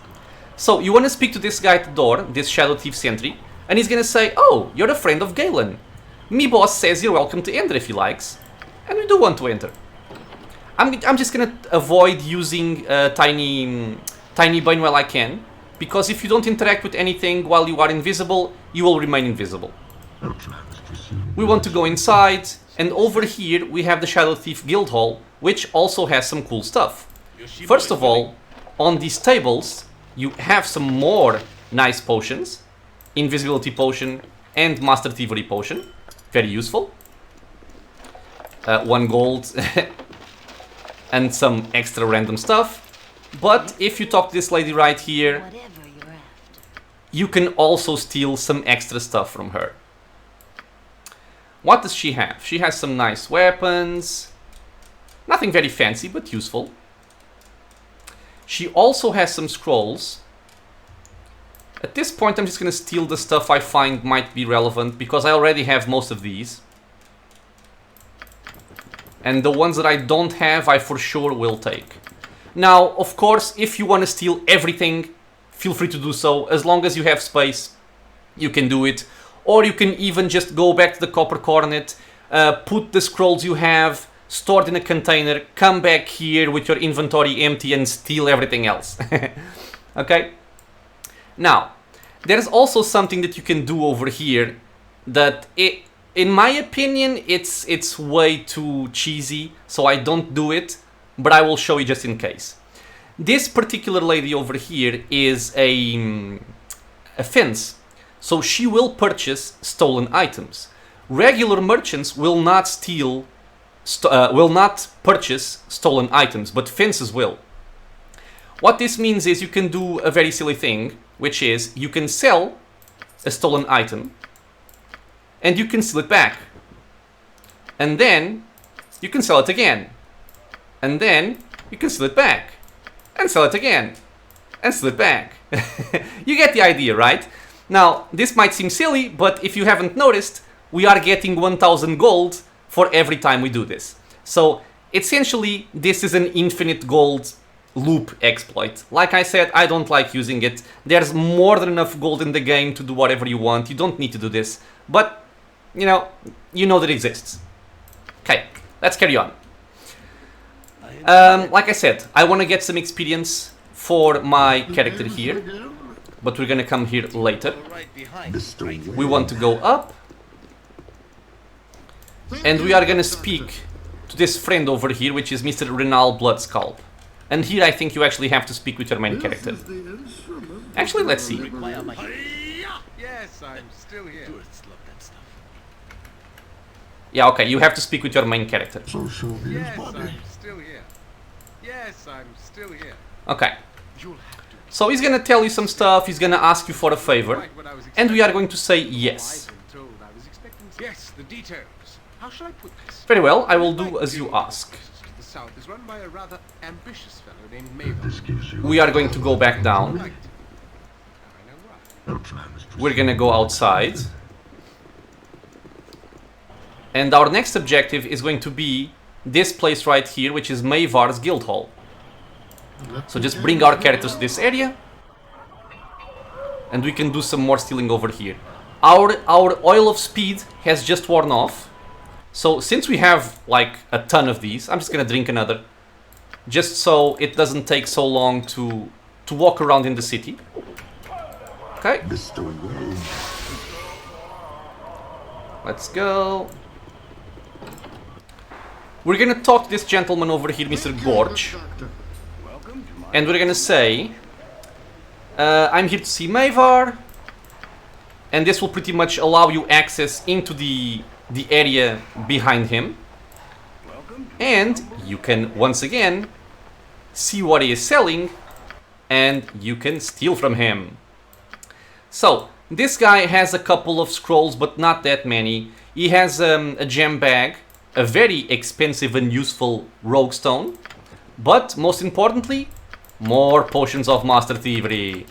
So you want to speak to this guy at the door, this Shadow Thief sentry, and he's gonna say, oh, you're a friend of Galen. Me boss says you're welcome to enter if he likes, and we do want to enter. I'm just gonna avoid using tiny Bane while I can, because if you don't interact with anything while you are invisible, you will remain invisible. We want to go inside, and over here we have the Shadow Thief Guild Hall, which also has some cool stuff. First of all, on these tables, you have some more nice potions. Invisibility potion and Master Thievery potion. Very useful. 1 gold and some extra random stuff. But if you talk to this lady right here, you can also steal some extra stuff from her. What does she have? She has some nice weapons. Nothing very fancy, but useful. She also has some scrolls. At this point, I'm just gonna steal the stuff I find might be relevant, because I already have most of these. And the ones that I don't have, I for sure will take. Now, of course, if you want to steal everything, feel free to do so. As long as you have space, you can do it. Or you can even just go back to the copper cornet, put the scrolls you have stored in a container, come back here with your inventory empty and steal everything else. Okay? Now, there's also something that you can do over here that, in my opinion, it's way too cheesy, so I don't do it, but I will show you just in case. This particular lady over here is a fence, so she will purchase stolen items. Regular merchants will not purchase stolen items, but fences will. What this means is you can do a very silly thing, which is you can sell a stolen item and you can steal it back. And then you can sell it again. And then you can steal it back. And sell it again. And steal it back. You get the idea, right? Now, this might seem silly, but if you haven't noticed, we are getting 1000 gold for every time we do this. So, essentially, this is an infinite gold loop exploit. Like I said, I don't like using it. There's more than enough gold in the game to do whatever you want. You don't need to do this. But, you know that it exists. Okay, let's carry on. Like I said, I want to get some experience for my character here. But we're gonna come here later. We want to go up. And we are gonna speak to this friend over here, which is Mr. Ribald Bloodscalp. And here I think you actually have to speak with your main character. Actually, let's see. Yes, I'm still here. Yeah, okay, you have to speak with your main character. Yes, I'm still here. Yes, I'm still here. Okay. So he's gonna tell you some stuff, he's gonna ask you for a favor, and we are going to say yes. Yes, the details. How shall I put this? Very well, I will do as you ask. The south is run by a rather ambitious fellow named Maven. We are going to go back down. We're gonna go outside. And our next objective is going to be this place right here, which is Mayvar's Guild Hall. So just bring our characters to this area. And we can do some more stealing over here. Our oil of speed has just worn off. So since we have like a ton of these, I'm just gonna drink another. Just so it doesn't take so long to walk around in the city. Okay. Let's go. We're gonna talk to this gentleman over here, Mr. Gorch. And we're gonna say, I'm here to see Mayvar. And this will pretty much allow you access into the area behind him. And you can, once again, see what he is selling. And you can steal from him. So, this guy has a couple of scrolls, but not that many. He has a gem bag, a very expensive and useful rogue stone. But, most importantly, more potions of Master Thievery.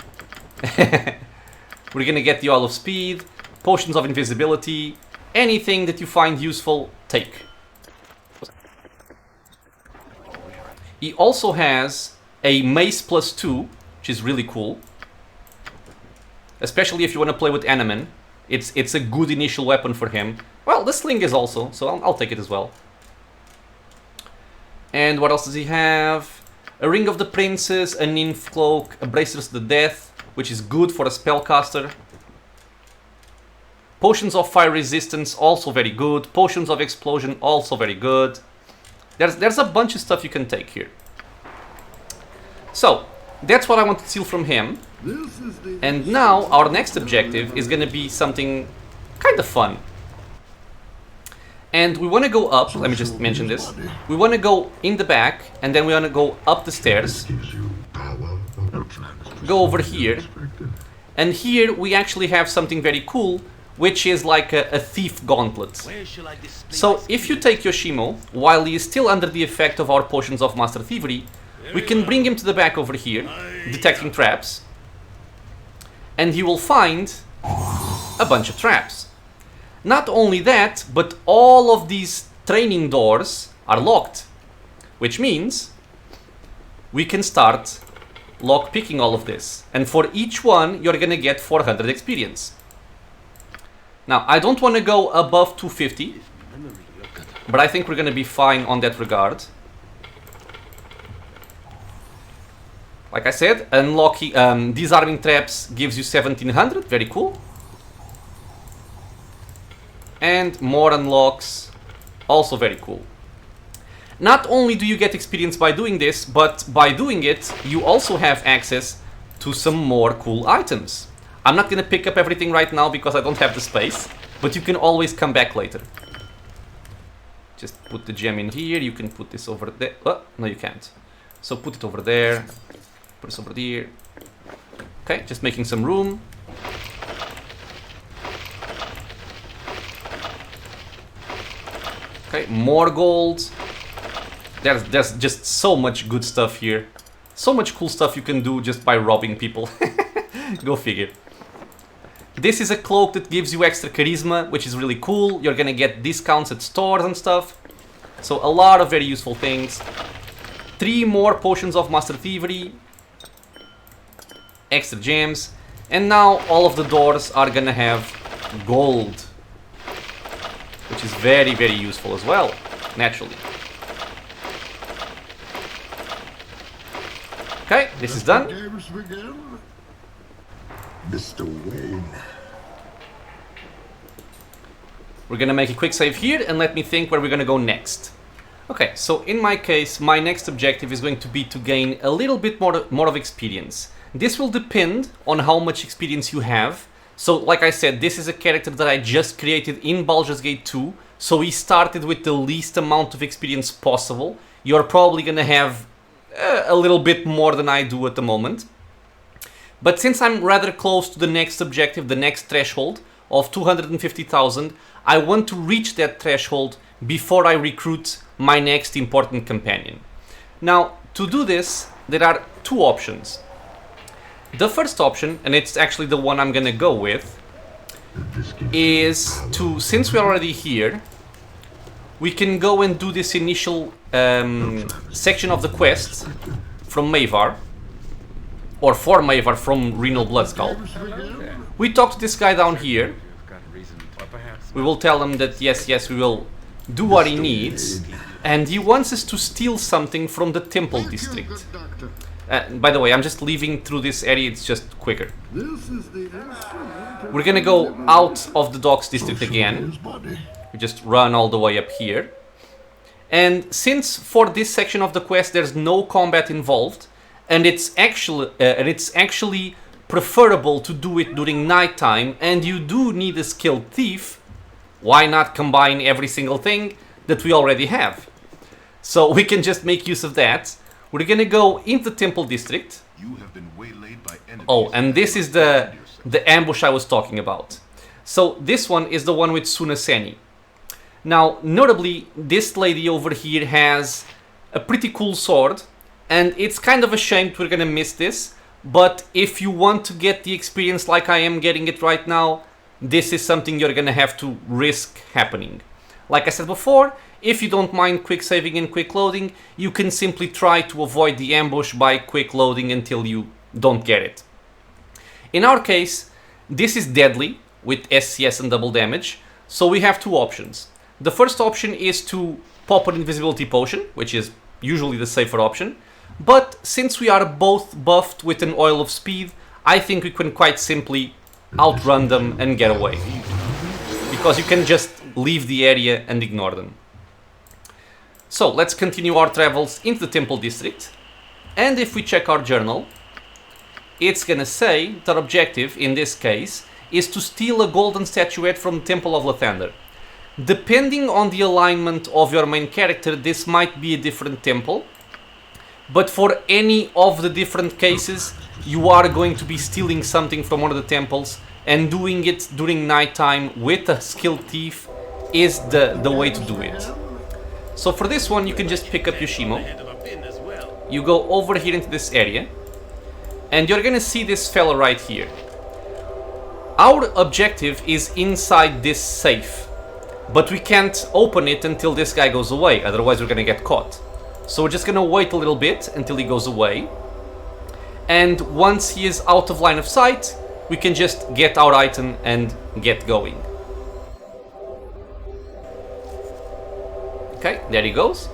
We're gonna get the Oil of Speed, potions of invisibility, anything that you find useful, take. He also has a mace +2, which is really cool. Especially if you want to play with Animan. It's a good initial weapon for him. Well, the sling is also, so I'll take it as well. And what else does he have? A Ring of the Princess, a Nymph Cloak, a Bracelets of the Death, which is good for a spellcaster. Potions of Fire Resistance, also very good. Potions of Explosion, also very good. There's a bunch of stuff you can take here. So, that's what I want to steal from him. And now, our next objective is gonna be something kind of fun. And we want to go up, let me just mention this. We want to go in the back, and then we want to go up the stairs. Go over here. And here we actually have something very cool, which is like a thief gauntlet. So if you take Yoshimo, while he is still under the effect of our potions of Master Thievery, we can bring him to the back over here, detecting traps. And he will find a bunch of traps. Not only that, but all of these training doors are locked. Which means we can start lock-picking all of this. And for each one, you're gonna get 400 experience. Now, I don't want to go above 250, but I think we're gonna be fine on that regard. Like I said, unlocking disarming traps gives you 1700, very cool. And more unlocks, also very cool. Not only do you get experience by doing this, but by doing it, you also have access to some more cool items. I'm not gonna pick up everything right now because I don't have the space, but you can always come back later. Just put the gem in here, you can put this over there. Oh, no you can't. So put it over there, put this over there. Okay, just making some room. Okay, more gold. There's just so much good stuff here. So much cool stuff you can do just by robbing people. Go figure. This is a cloak that gives you extra charisma, which is really cool. You're gonna get discounts at stores and stuff. So a lot of very useful things. 3 more potions of Master Thievery. Extra gems. And now all of the doors are gonna have gold, which is very, very useful as well, naturally. Okay, this is done. Mr. Wayne. We're gonna make a quick save here and let me think where we're gonna go next. Okay, so in my case, my next objective is going to be to gain a little bit more of experience. This will depend on how much experience you have. So, like I said, this is a character that I just created in Baldur's Gate 2, so he started with the least amount of experience possible. You're probably gonna have a little bit more than I do at the moment. But since I'm rather close to the next objective, the next threshold of 250,000, I want to reach that threshold before I recruit my next important companion. Now, to do this, there are 2 options. The first option, and it's actually the one I'm gonna go with, is to, since we're already here, we can go and do this initial section of the quest from Mavar, or for Mavar from Renal Bloodskull. We talk to this guy down here. We will tell him that yes, we will do what he needs, and he wants us to steal something from the Temple District. By the way, I'm just leaving through this area, it's just quicker. We're gonna go out of the Docks District again. We just run all the way up here. And since for this section of the quest there's no combat involved, and it's actually preferable to do it during nighttime, and you do need a skilled thief, why not combine every single thing that we already have? So we can just make use of that. We're gonna go into the Temple District. You have been waylaid by enemies. Oh, and this is the ambush I was talking about. So this one is the one with Sunaseni. Now, notably, this lady over here has a pretty cool sword, and it's kind of a shame we're gonna miss this, but if you want to get the experience like I am getting it right now, this is something you're gonna have to risk happening. Like I said before, if you don't mind quick saving and quick loading, you can simply try to avoid the ambush by quick loading until you don't get it. In our case, this is deadly with SCS and double damage, so we have 2 options. The first option is to pop an invisibility potion, which is usually the safer option, but since we are both buffed with an oil of speed, I think we can quite simply outrun them and get away, because you can just leave the area and ignore them. So let's continue our travels into the Temple District, and if we check our journal, it's gonna say that our objective in this case is to steal a golden statuette from the Temple of Lathander. Depending on the alignment of your main character, this might be a different temple, but for any of the different cases, you are going to be stealing something from one of the temples, and doing it during nighttime with a skilled thief is the way to do it. So for this one, you can just pick up Yoshimo. You go over here into this area, and you're gonna see this fella right here. Our objective is inside this safe, but we can't open it until this guy goes away, otherwise we're gonna get caught. So we're just gonna wait a little bit until he goes away. And once he is out of line of sight, we can just get our item and get going. Okay, there he goes.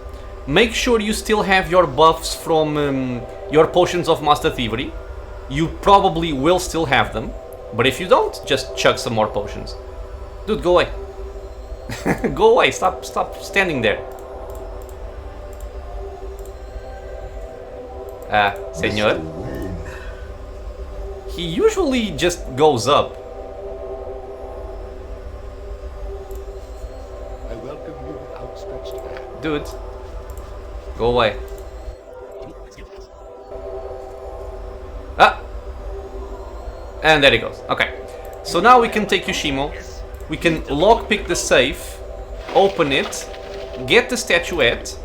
Make sure you still have your buffs from your potions of Master Thievery. You probably will still have them, but if you don't, just chug some more potions. Dude, go away. Go away, stop standing there. Senor. He usually just goes up. I welcome you with outstretched hand. Dude, go away. Ah! And there he goes. Okay. So now we can take Yoshimo. We can lockpick the safe, open it, get the statuette,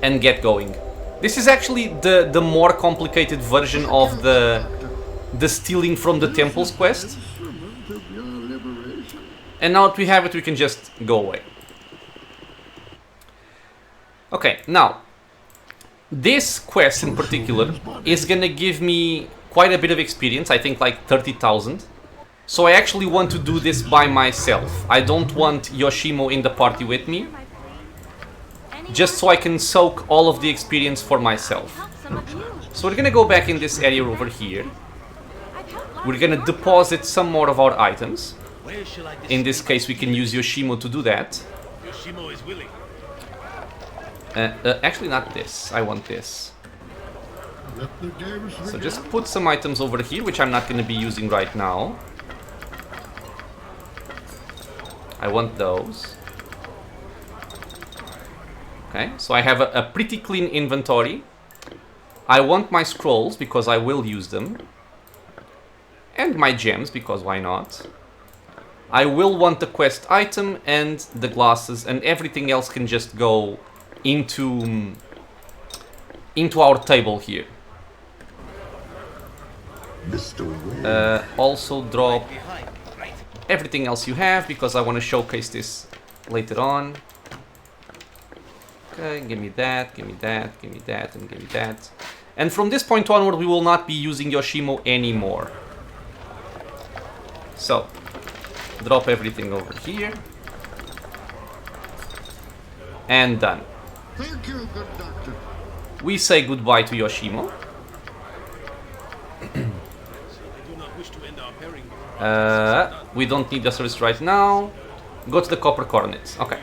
and get going. This is actually the more complicated version of the stealing from the temples quest. And now that we have it, we can just go away. Okay, now this quest in particular is gonna give me quite a bit of experience, I think like 30,000. So I actually want to do this by myself. I don't want Yoshimo in the party with me, just so I can soak all of the experience for myself. So we're gonna go back in this area over here. We're gonna deposit some more of our items. In this case, we can use Yoshimo to do that. Yoshimo is willing. Actually, not this. I want this. Let the games So begin. just put some items over here, which I'm not going to be using right now. I want those. Okay, so I have a pretty clean inventory. I want my scrolls, because I will use them. And my gems, because why not? I will want the quest item and the glasses, and everything else can just go into our table here. Mr. Wayne. Also drop everything else you have, because I want to showcase this later on. Okay, give me that, give me that, give me that, and give me that. And from this point onward, we will not be using Yoshimo anymore. So, drop everything over here. And done. Thank you, good doctor. We say goodbye to Yoshimo. We don't need the service right now. Go to the copper coordinates. Okay.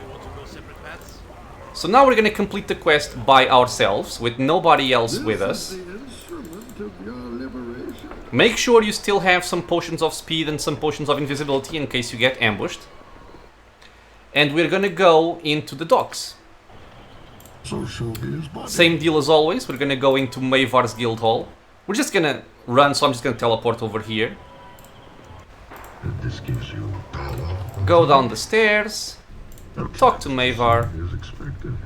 So now we're gonna complete the quest by ourselves, with nobody else with us. The instrument of your liberation. Make sure you still have some potions of speed and some potions of invisibility in case you get ambushed. And we're gonna go into the docks. So show me his body. Same deal as always, we're gonna go into Mavar's Guild Hall. We're just gonna run, so I'm just gonna teleport over here. And this gives you power. Go down the stairs, talk to Mavar, As expected.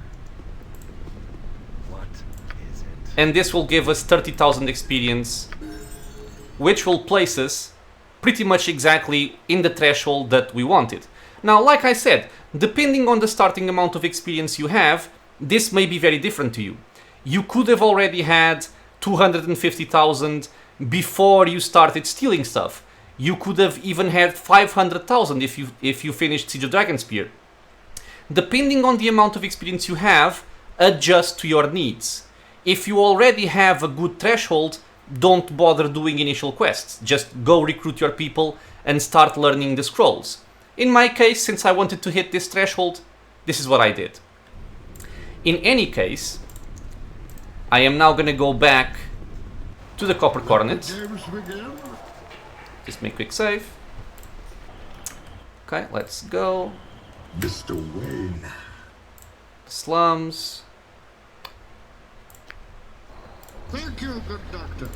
What is it? and this will give us 30,000 experience, which will place us pretty much exactly in the threshold that we wanted. Now, like I said, depending on the starting amount of experience you have, this may be very different to you. You could have already had 250,000 before you started stealing stuff. You could have even had 500,000 if you finished Siege of Dragonspear. Depending on the amount of experience you have, adjust to your needs. If you already have a good threshold, don't bother doing initial quests. Just go recruit your people and start learning the scrolls. In my case, since I wanted to hit this threshold, this is what I did. In any case, I am now gonna go back to the copper coordinates. Games begin. Just make quick save. Okay, let's go. Mr. Wayne. Slums. Thank you, good doctor.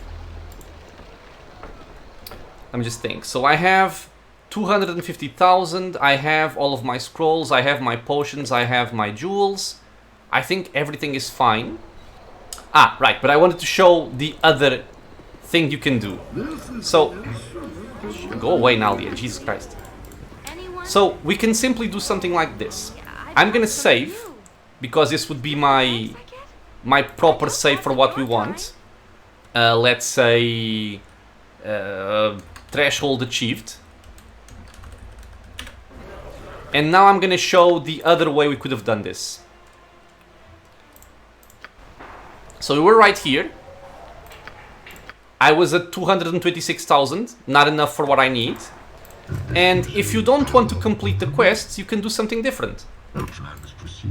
Let me just think. So I have 250,000. I have all of my scrolls. I have my potions. I have my jewels. I think everything is fine. Ah, right. But I wanted to show the other thing you can do. This is So, the instrument of your go away, Nalia. Jesus Christ. Anyone? So we can simply do something like this. I'm gonna save because this would be my proper save for what we want. Let's say threshold achieved. And now I'm gonna show the other way we could have done this. So we were right here. I was at 226,000, not enough for what I need. And if you don't want to complete the quests, you can do something different.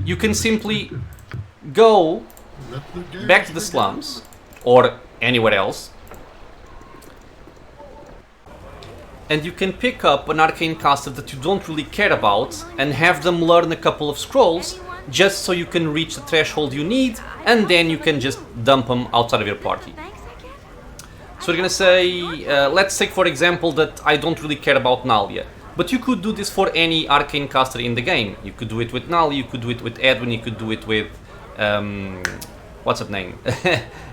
You can simply go back to the slums, or anywhere else, and you can pick up an arcane caster that you don't really care about and have them learn a couple of scrolls just so you can reach the threshold you need, and then you can just dump them outside of your party. So we're gonna say, let's say for example that I don't really care about Nalia, but you could do this for any arcane caster in the game. You could do it with Nalia, you could do it with Edwin, you could do it with, what's her name?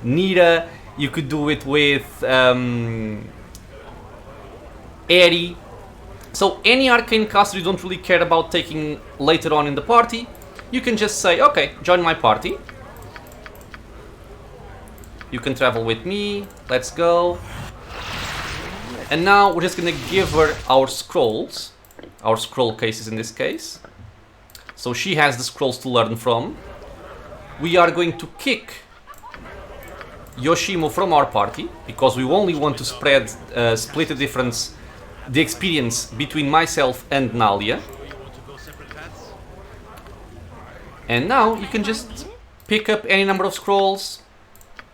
Nira, you could do it with Eri. So any arcane caster you don't really care about taking later on in the party, you can just say, okay, join my party. You can travel with me, let's go. And now we're just gonna give her our scrolls, our scroll cases in this case. So she has the scrolls to learn from. We are going to kick Yoshimo from our party, because we only want to split the difference, the experience between myself and Nalia. And now you can just pick up any number of scrolls,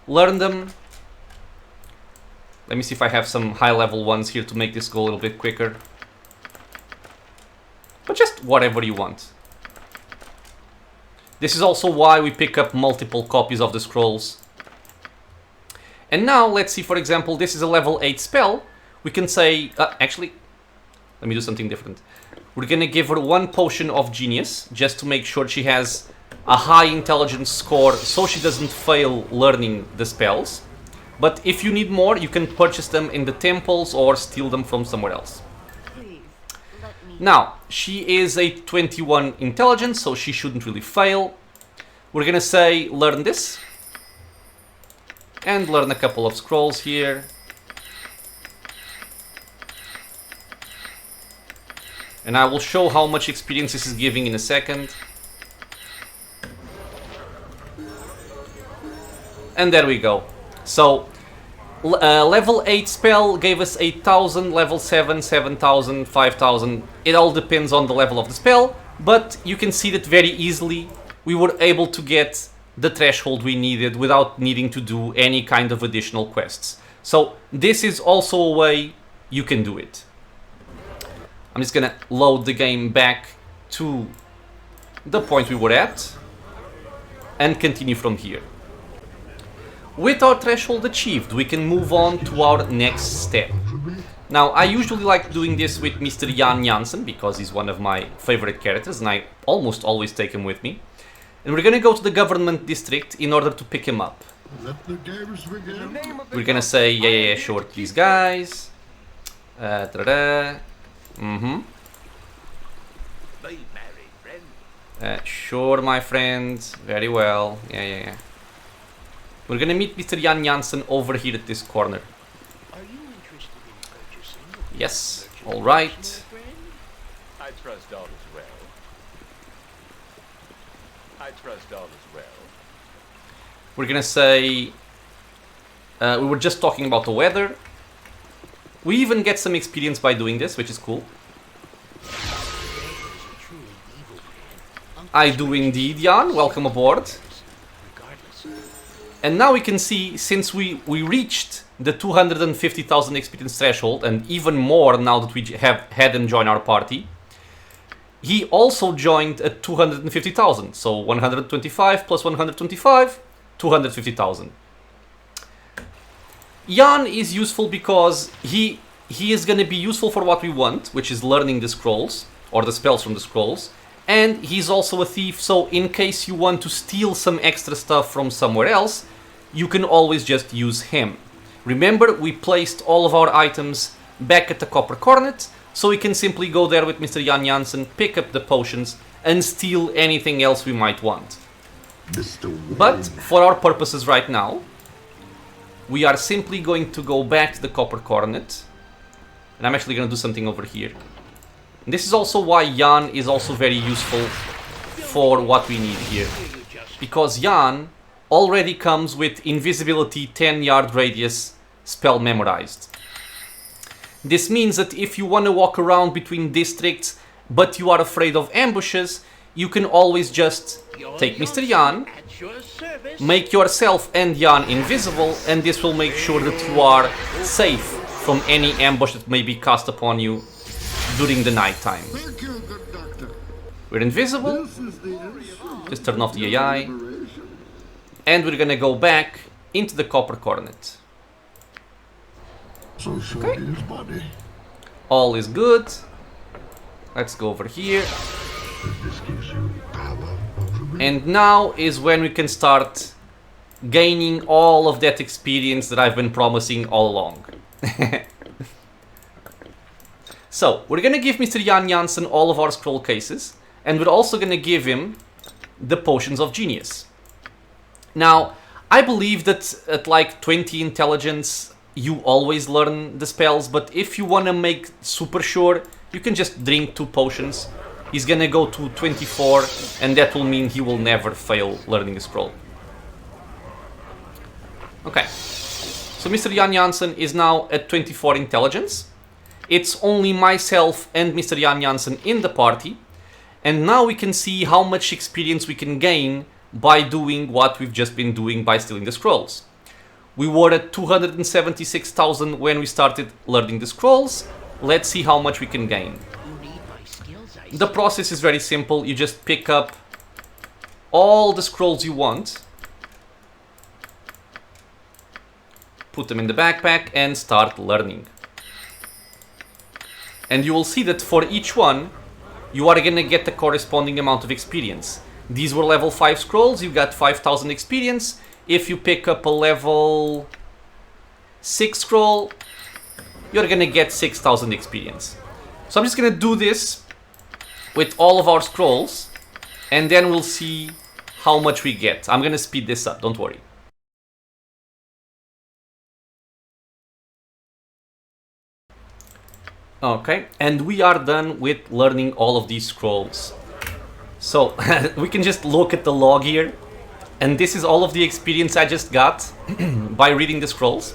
learn them. Let me see if I have some high level ones here to make this go a little bit quicker. But just whatever you want. This is also why we pick up multiple copies of the scrolls. And now let's see, for example, this is a level 8 spell. We can say, actually, let me do something different. We're gonna give her 1 potion of genius, just to make sure she has a high intelligence score so she doesn't fail learning the spells. But if you need more, you can purchase them in the temples or steal them from somewhere else. Now, she is a 21 intelligence, so she shouldn't really fail. We're gonna say, learn this. And learn a couple of scrolls here. And I will show how much experience this is giving in a second. And there we go. So, level 8 spell gave us 8,000, level 7, 7,000, 5,000. It all depends on the level of the spell, but you can see that very easily we were able to get the threshold we needed without needing to do any kind of additional quests. So, this is also a way you can do it. I'm just gonna load the game back to the point we were at and continue from here. With our threshold achieved, we can move on to our next step. Now, I usually like doing this with Mr. Jan Jansen because he's one of my favorite characters and I almost always take him with me. And we're gonna go to the government district in order to pick him up. We're gonna say, yeah, sure, these guys. Sure, my friend. Very well. Yeah. We're gonna meet Mr. Jan Jansen over here at this corner. Are you interested in purchasing? Yes. All right. I trust all is well. I trust all is well. We're gonna say we were just talking about the weather. We even get some experience by doing this, which is cool. I do indeed, Jan. Welcome aboard. And now we can see, since we reached the 250,000 experience threshold, and even more now that we have had him join our party, he also joined at 250,000. So 125 plus 125, 250,000. Jan is useful because he is going to be useful for what we want, which is learning the scrolls, or the spells from the scrolls. And he's also a thief, so in case you want to steal some extra stuff from somewhere else, you can always just use him. Remember, we placed all of our items back at the Copper Cornet, so we can simply go there with Mr. Jan Jansen, pick up the potions, and steal anything else we might want. Mr. But for our purposes right now, we are simply going to go back to the copper coronet. And I'm actually going to do something over here. And this is also why Jan is also very useful for what we need here. Because Jan already comes with invisibility 10-yard radius spell memorized. This means that if you want to walk around between districts but you are afraid of ambushes, you can always just take Mr. Jan, make yourself and Jan invisible, and this will make sure that you are safe from any ambush that may be cast upon you during the night time. Thank you, good doctor. We're invisible, This is the end. just turn off the AI, and we're gonna go back into the copper coronet. So short his body. All is good. Let's go over here. This gives you power over me. And now is when we can start gaining all of that experience that I've been promising all along. So, we're gonna give Mr. Jan Jansen all of our scroll cases, and we're also gonna give him the potions of genius. Now, I believe that at like 20 intelligence, you always learn the spells, but if you wanna make super sure, you can just drink 2 potions. He's gonna go to 24, and that will mean he will never fail learning a scroll. Okay, so Mr. Jan Jansen is now at 24 intelligence. It's only myself and Mr. Jan Jansen in the party, and now we can see how much experience we can gain by doing what we've just been doing by stealing the scrolls. We were at 276,000 when we started learning the scrolls. Let's see how much we can gain. The process is very simple. You just pick up all the scrolls you want, put them in the backpack, and start learning. And you will see that for each one, you are gonna get the corresponding amount of experience. These were level 5 scrolls, you got 5,000 experience. If you pick up a level 6 scroll, you're gonna get 6,000 experience. So I'm just gonna do this with all of our scrolls, and then we'll see how much we get. I'm gonna speed this up, don't worry. Okay, and we are done with learning all of these scrolls. So we can just look at the log here, and this is all of the experience I just got by reading the scrolls,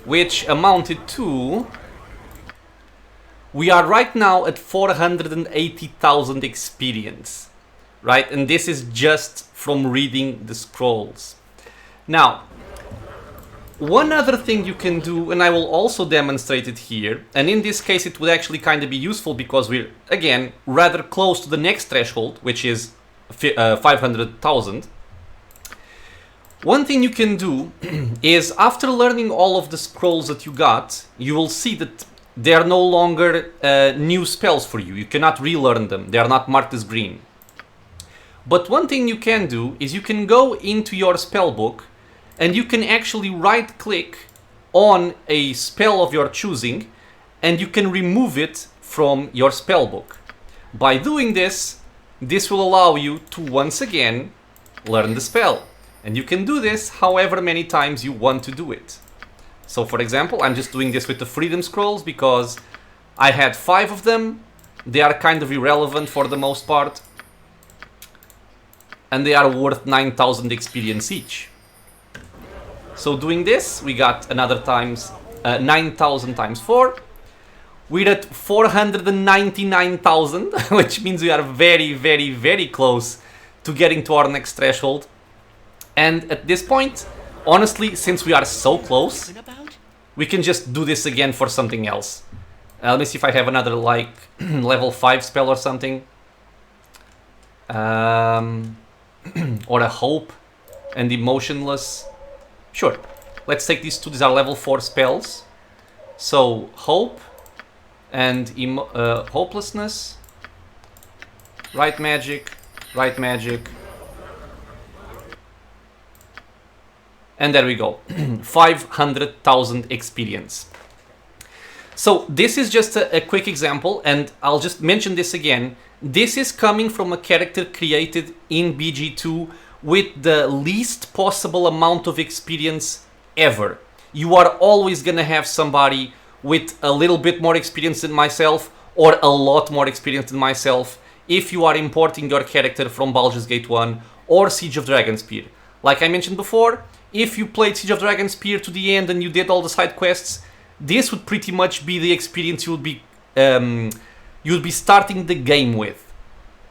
which amounted to... We are right now at 480,000 experience, right? And this is just from reading the scrolls. Now, one other thing you can do, and I will also demonstrate it here, and in this case it would actually kind of be useful because we're, again, rather close to the next threshold, which is 500,000. One thing you can do is, after learning all of the scrolls that you got, you will see that they are no longer new spells for you. You cannot relearn them. They are not marked as green. But one thing you can do is you can go into your spell book and you can actually right click on a spell of your choosing and you can remove it from your spell book. By doing this, this will allow you to once again learn the spell. And you can do this however many times you want to do it. So for example, I'm just doing this with the freedom scrolls because I had 5 of them. They are kind of irrelevant for the most part. And they are worth 9,000 experience each. So doing this, we got another times 9,000 times 4. We're at 499,000, which means we are very, very, very close to getting to our next threshold. And at this point, honestly, since we are so close, we can just do this again for something else. Let me see if I have another, like, level 5 spell or something. Or a hope and emotionless. Sure, let's take these two. These are level 4 spells. So, hope and hopelessness. Right magic, right magic. And there we go, 500,000 experience. So this is just a quick example, and I'll just mention this again. this is coming from a character created in BG2 with the least possible amount of experience ever. You are always gonna have somebody with a little bit more experience than myself or a lot more experience than myself if you are importing your character from Baldur's Gate 1 or Siege of Dragonspear. Like I mentioned before, if you played Siege of Dragonspear to the end and you did all the side quests, this would pretty much be the experience you'd be starting the game with.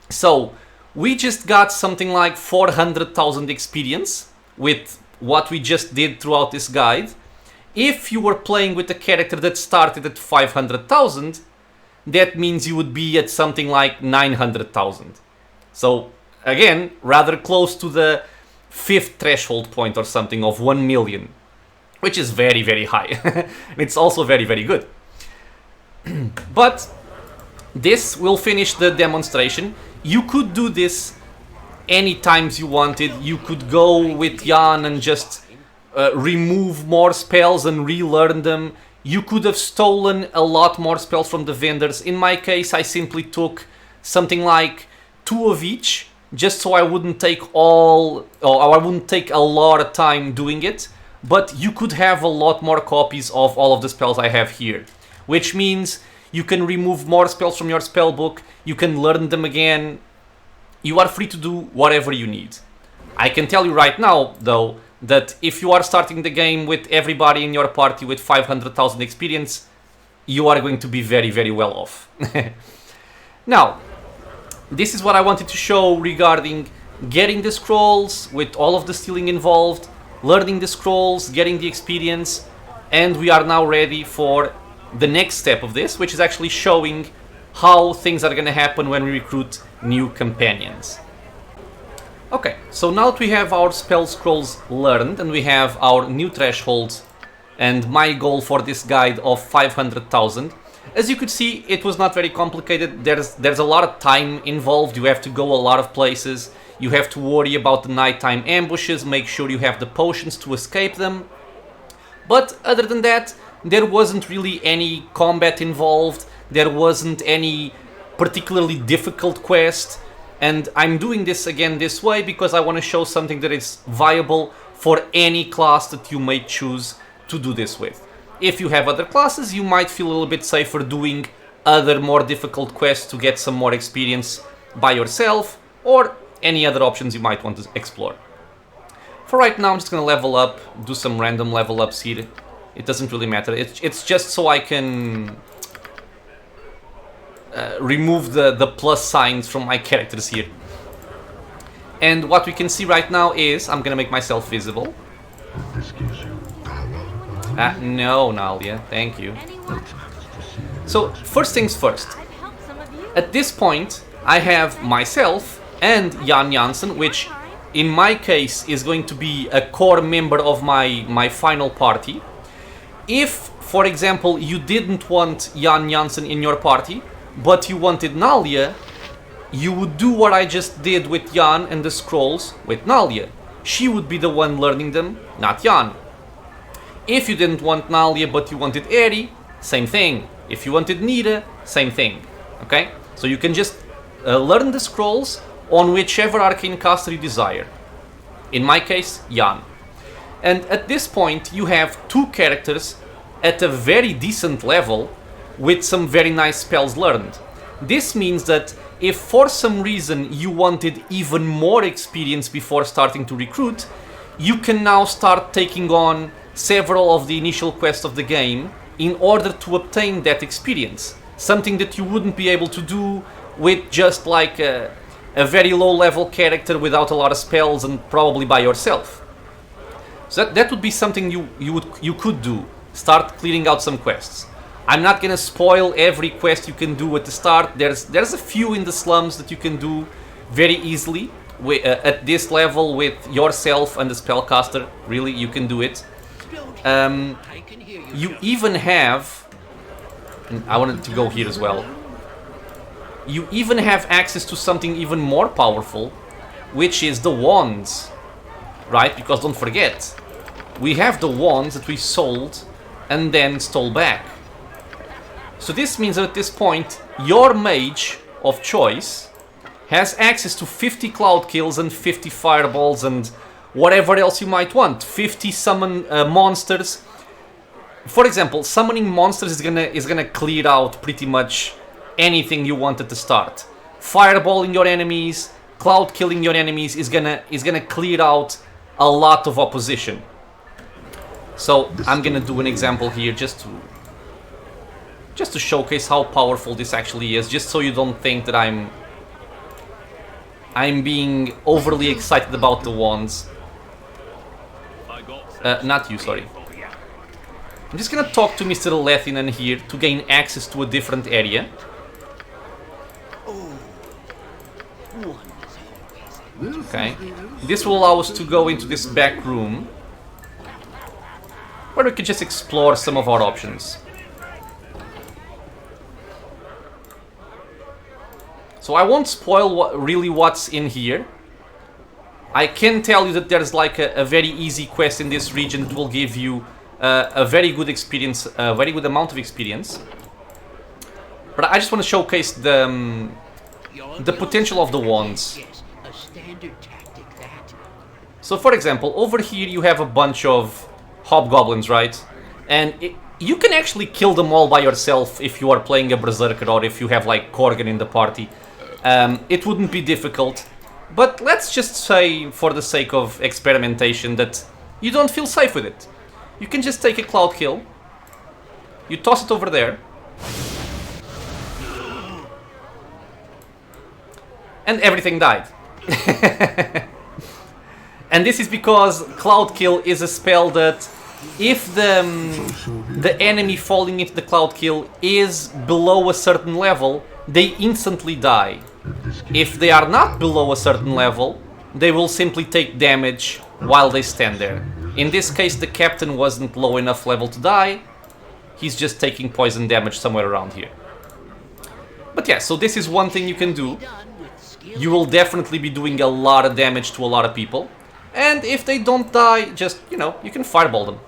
So we just got something like 400,000 experience with what we just did throughout this guide. If you were playing with a character that started at 500,000, that means you would be at something like 900,000. So again, rather close to the 5th threshold point or something of 1 million, which is very, very high. It's also very, very good. But this will finish the demonstration. You could do this any times you wanted. You could go with Jan and just remove more spells and relearn them. You could have stolen a lot more spells from the vendors. In my case, I simply took something like 2 of each, just so I wouldn't take a lot of time doing it. But you could have a lot more copies of all of the spells I have here, which means you can remove more spells from your spell book, you can learn them again. You are free to do whatever you need. I can tell you right now, though, that if you are starting the game with everybody in your party with 500,000 experience, you are going to be very, very well off. Now, this is what I wanted to show regarding getting the scrolls with all of the stealing involved, learning the scrolls, getting the experience, and we are now ready for the next step of this, which is actually showing how things are going to happen when we recruit new companions. Okay, so now that we have our spell scrolls learned and we have our new thresholds and my goal for this guide of 500,000, as you could see, it was not very complicated. There's a lot of time involved. You have to go a lot of places. You have to worry about the nighttime ambushes, make sure you have the potions to escape them. But other than that, there wasn't really any combat involved. There wasn't any particularly difficult quest. And I'm doing this again this way because I want to show something that is viable for any class that you may choose to do this with. If you have other classes, you might feel a little bit safer doing other more difficult quests to get some more experience by yourself, or any other options you might want to explore. For right now, I'm just going to level up, do some random level ups here. It doesn't really matter. It's just so I can remove the plus signs from my characters here. And what we can see right now is, I'm gonna make myself visible. This gives you power. No, Nalia, thank you. So, first things first. At this point, I have myself and Jan Jansen, which in my case is going to be a core member of my final party. If, for example, you didn't want Jan Jansen in your party, but you wanted Nalia, you would do what I just did with Jan and the scrolls with Nalia. She would be the one learning them, not Jan. If you didn't want Nalia but you wanted Eri, same thing. If you wanted Nira, same thing. Okay? So you can just learn the scrolls on whichever arcane caster you desire. In my case, Jan. And at this point you have 2 characters at a very decent level with some very nice spells learned. This means that if for some reason you wanted even more experience before starting to recruit, you can now start taking on several of the initial quests of the game in order to obtain that experience. Something that you wouldn't be able to do with just like a very low level character without a lot of spells and probably by yourself. So that would be something you could do. Start clearing out some quests. I'm not gonna spoil every quest you can do at the start. There's a few in the slums that you can do very easily at this level with yourself and the spellcaster. Really, you can do it. You even have, and I wanted to go here as well. You even have access to something even more powerful, which is the wands, right? Because don't forget, we have the wands that we sold and then stole back. So this means that at this point, your mage of choice has access to 50 cloud kills and 50 fireballs and whatever else you might want. 50 summon monsters. For example, summoning monsters is gonna clear out pretty much anything you want at the start. Fireballing your enemies, cloud killing your enemies is gonna clear out a lot of opposition. So I'm gonna do an example here just to showcase how powerful this actually is, just so you don't think that I'm being overly excited about the wands. Not you, sorry. I'm just gonna talk to Mr. Lethinen here to gain access to a different area. Okay. This will allow us to go into this back room, where we could just explore some of our options. So I won't spoil what's in here. I can tell you that there's like a very easy quest in this region that will give you a very good experience, a very good amount of experience. But I just want to showcase the potential of the wands. So for example, over here you have a bunch of hobgoblins, right? And you can actually kill them all by yourself if you are playing a berserker or if you have like Korgan in the party. It wouldn't be difficult. But let's just say, for the sake of experimentation, that you don't feel safe with it. You can just take a cloud kill. You toss it over there. And everything died. And this is because Cloud Kill is a spell that if the enemy falling into the Cloud Kill is below a certain level, they instantly die. If they are not below a certain level, they will simply take damage while they stand there. In this case, the captain wasn't low enough level to die. He's just taking poison damage somewhere around here. But yeah, so this is one thing you can do. You will definitely be doing a lot of damage to a lot of people. And if they don't die, just, you know, you can fireball them.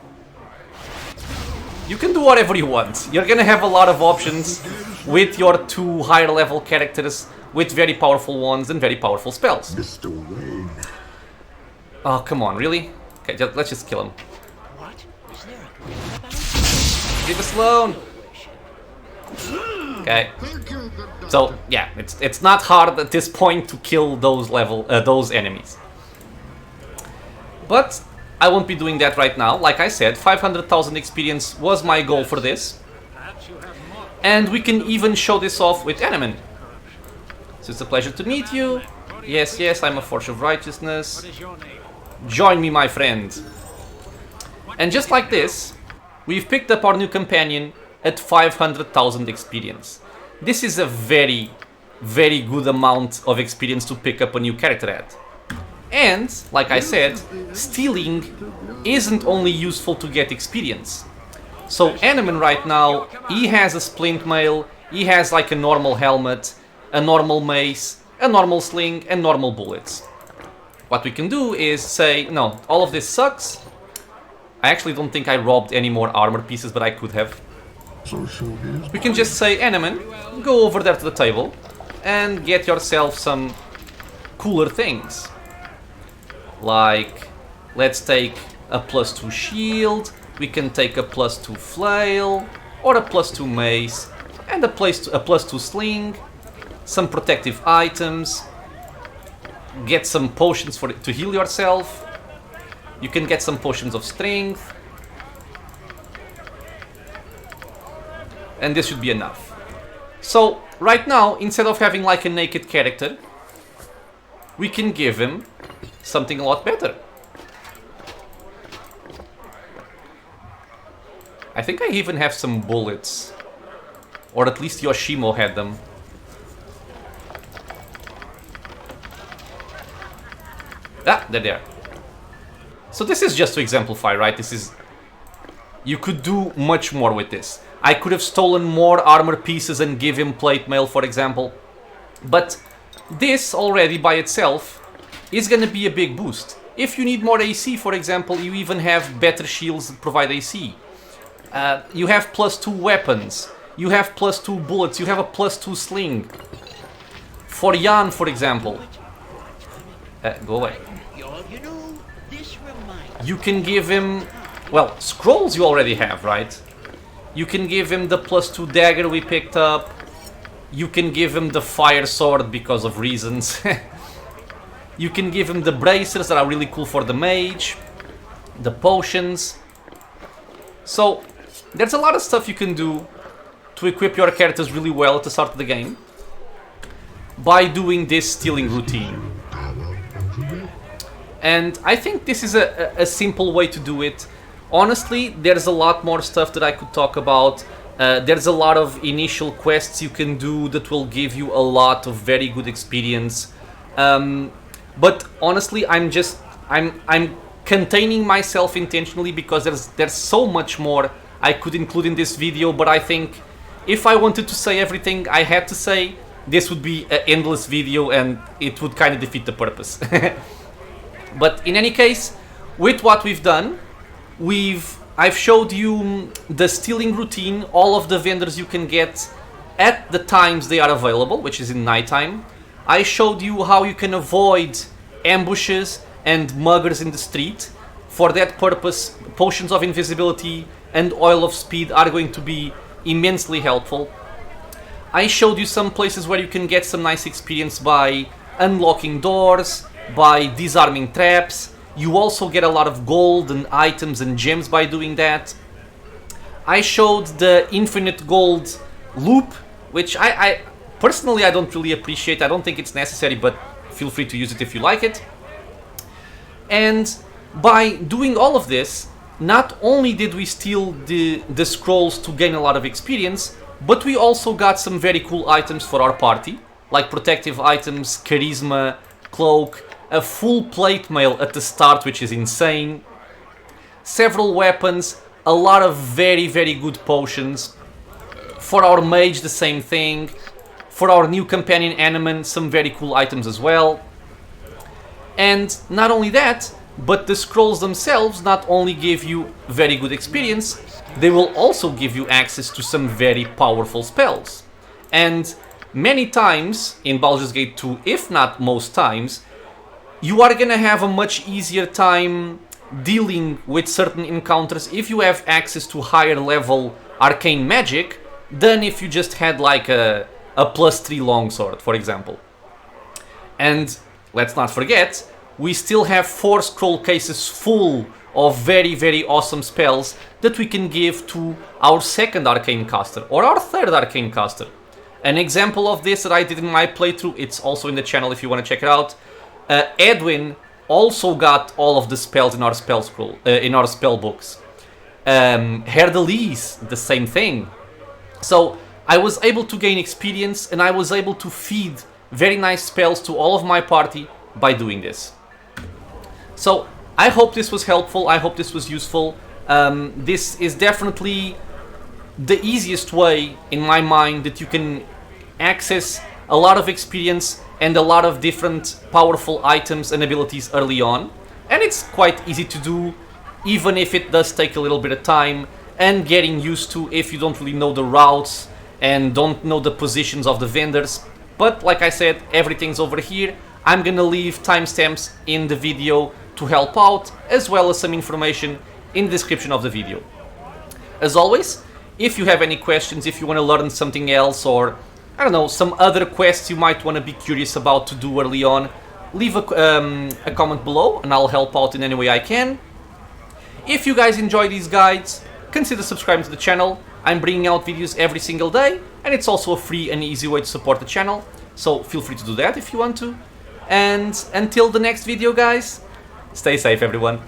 You can do whatever you want. You're gonna have a lot of options with your 2 higher level characters with very powerful wands and very powerful spells. Mr. Wayne. Oh, come on, really? Okay, let's just kill him. What? Is there a Leave us alone! Okay. So, yeah, it's not hard at this point to kill those enemies. But I won't be doing that right now. Like I said, 500,000 experience was my goal for this. And we can even show this off with Edwin. So it's a pleasure to meet you. Yes, yes, I'm a Force of Righteousness. Join me, my friend. And just like this, we've picked up our new companion at 500,000 experience. This is a very, very good amount of experience to pick up a new character at. And, like I said, stealing isn't only useful to get experience. So Edwin right now, he has a splint mail, he has like a normal helmet, a normal mace, a normal sling, and normal bullets. What we can do is say, no, all of this sucks. I actually don't think I robbed any more armor pieces, but I could have. We can just say, Edwin, go over there to the table and get yourself some cooler things. Like, let's take a +2 shield, we can take a +2 flail, or a +2 mace, and a +2 sling, some protective items, get some potions to heal yourself, you can get some potions of strength, and this should be enough. So, right now, instead of having like a naked character, we can give him something a lot better. I think I even have some bullets. Or at least Yoshimo had them. Ah, they're there. So this is just to exemplify, right? This is... You could do much more with this. I could have stolen more armor pieces and give him plate mail, for example. But this already by itself is gonna be a big boost. If you need more AC, for example, you even have better shields that provide AC. You have +2 weapons, you have +2 bullets, you have a +2 sling. For Jan, for example, go away. You know, this reminds You can give him, well, scrolls you already have, right? You can give him the +2 dagger we picked up. You can give him the fire sword because of reasons. You can give him the bracers that are really cool for the mage. The potions. So, there's a lot of stuff you can do to equip your characters really well at the start of the game by doing this stealing routine. And I think this is a simple way to do it. Honestly, there's a lot more stuff that I could talk about. There's a lot of initial quests you can do that will give you a lot of very good experience. But honestly, I'm containing myself intentionally because there's so much more I could include in this video. But I think if I wanted to say everything I had to say, this would be an endless video and it would kind of defeat the purpose. But in any case, with what we've done, I've showed you the stealing routine, all of the vendors you can get at the times they are available, which is in nighttime. I showed you how you can avoid ambushes and muggers in the street. For that purpose, potions of invisibility and oil of speed are going to be immensely helpful. I showed you some places where you can get some nice experience by unlocking doors, by disarming traps. You also get a lot of gold and items and gems by doing that. I showed the infinite gold loop, which I personally I don't really appreciate. I don't think it's necessary, but feel free to use it if you like it. And by doing all of this, not only did we steal the scrolls to gain a lot of experience, but we also got some very cool items for our party, like protective items, charisma, cloak, a full plate mail at the start, which is insane, several weapons, a lot of very, very good potions. For our mage, the same thing. For our new companion Animan, some very cool items as well. And not only that, but the scrolls themselves not only give you very good experience, they will also give you access to some very powerful spells. And many times in Baldur's Gate 2, if not most times, you are gonna have a much easier time dealing with certain encounters if you have access to higher level arcane magic than if you just had like a +3 longsword, for example. And let's not forget, we still have 4 scroll cases full of very, very awesome spells that we can give to our second arcane caster or our third arcane caster. An example of this that I did in my playthrough, it's also in the channel if you want to check it out. Edwin also got all of the spells in our spell scroll, in our spell books. Herdelise, the same thing. So I was able to gain experience and I was able to feed very nice spells to all of my party by doing this. So I hope this was helpful, I hope this was useful. This is definitely the easiest way in my mind that you can access a lot of experience and a lot of different powerful items and abilities early on. And it's quite easy to do, even if it does take a little bit of time and getting used to if you don't really know the routes and don't know the positions of the vendors. But like I said, everything's over here. I'm gonna leave timestamps in the video to help out, as well as some information in the description of the video. As always, if you have any questions, if you want to learn something else, or I don't know, some other quests you might want to be curious about to do early on, leave a comment below and I'll help out in any way I can. If you guys enjoy these guides, consider subscribing to the channel. I'm bringing out videos every single day, and it's also a free and easy way to support the channel, so feel free to do that if you want to. And until the next video, guys, stay safe everyone.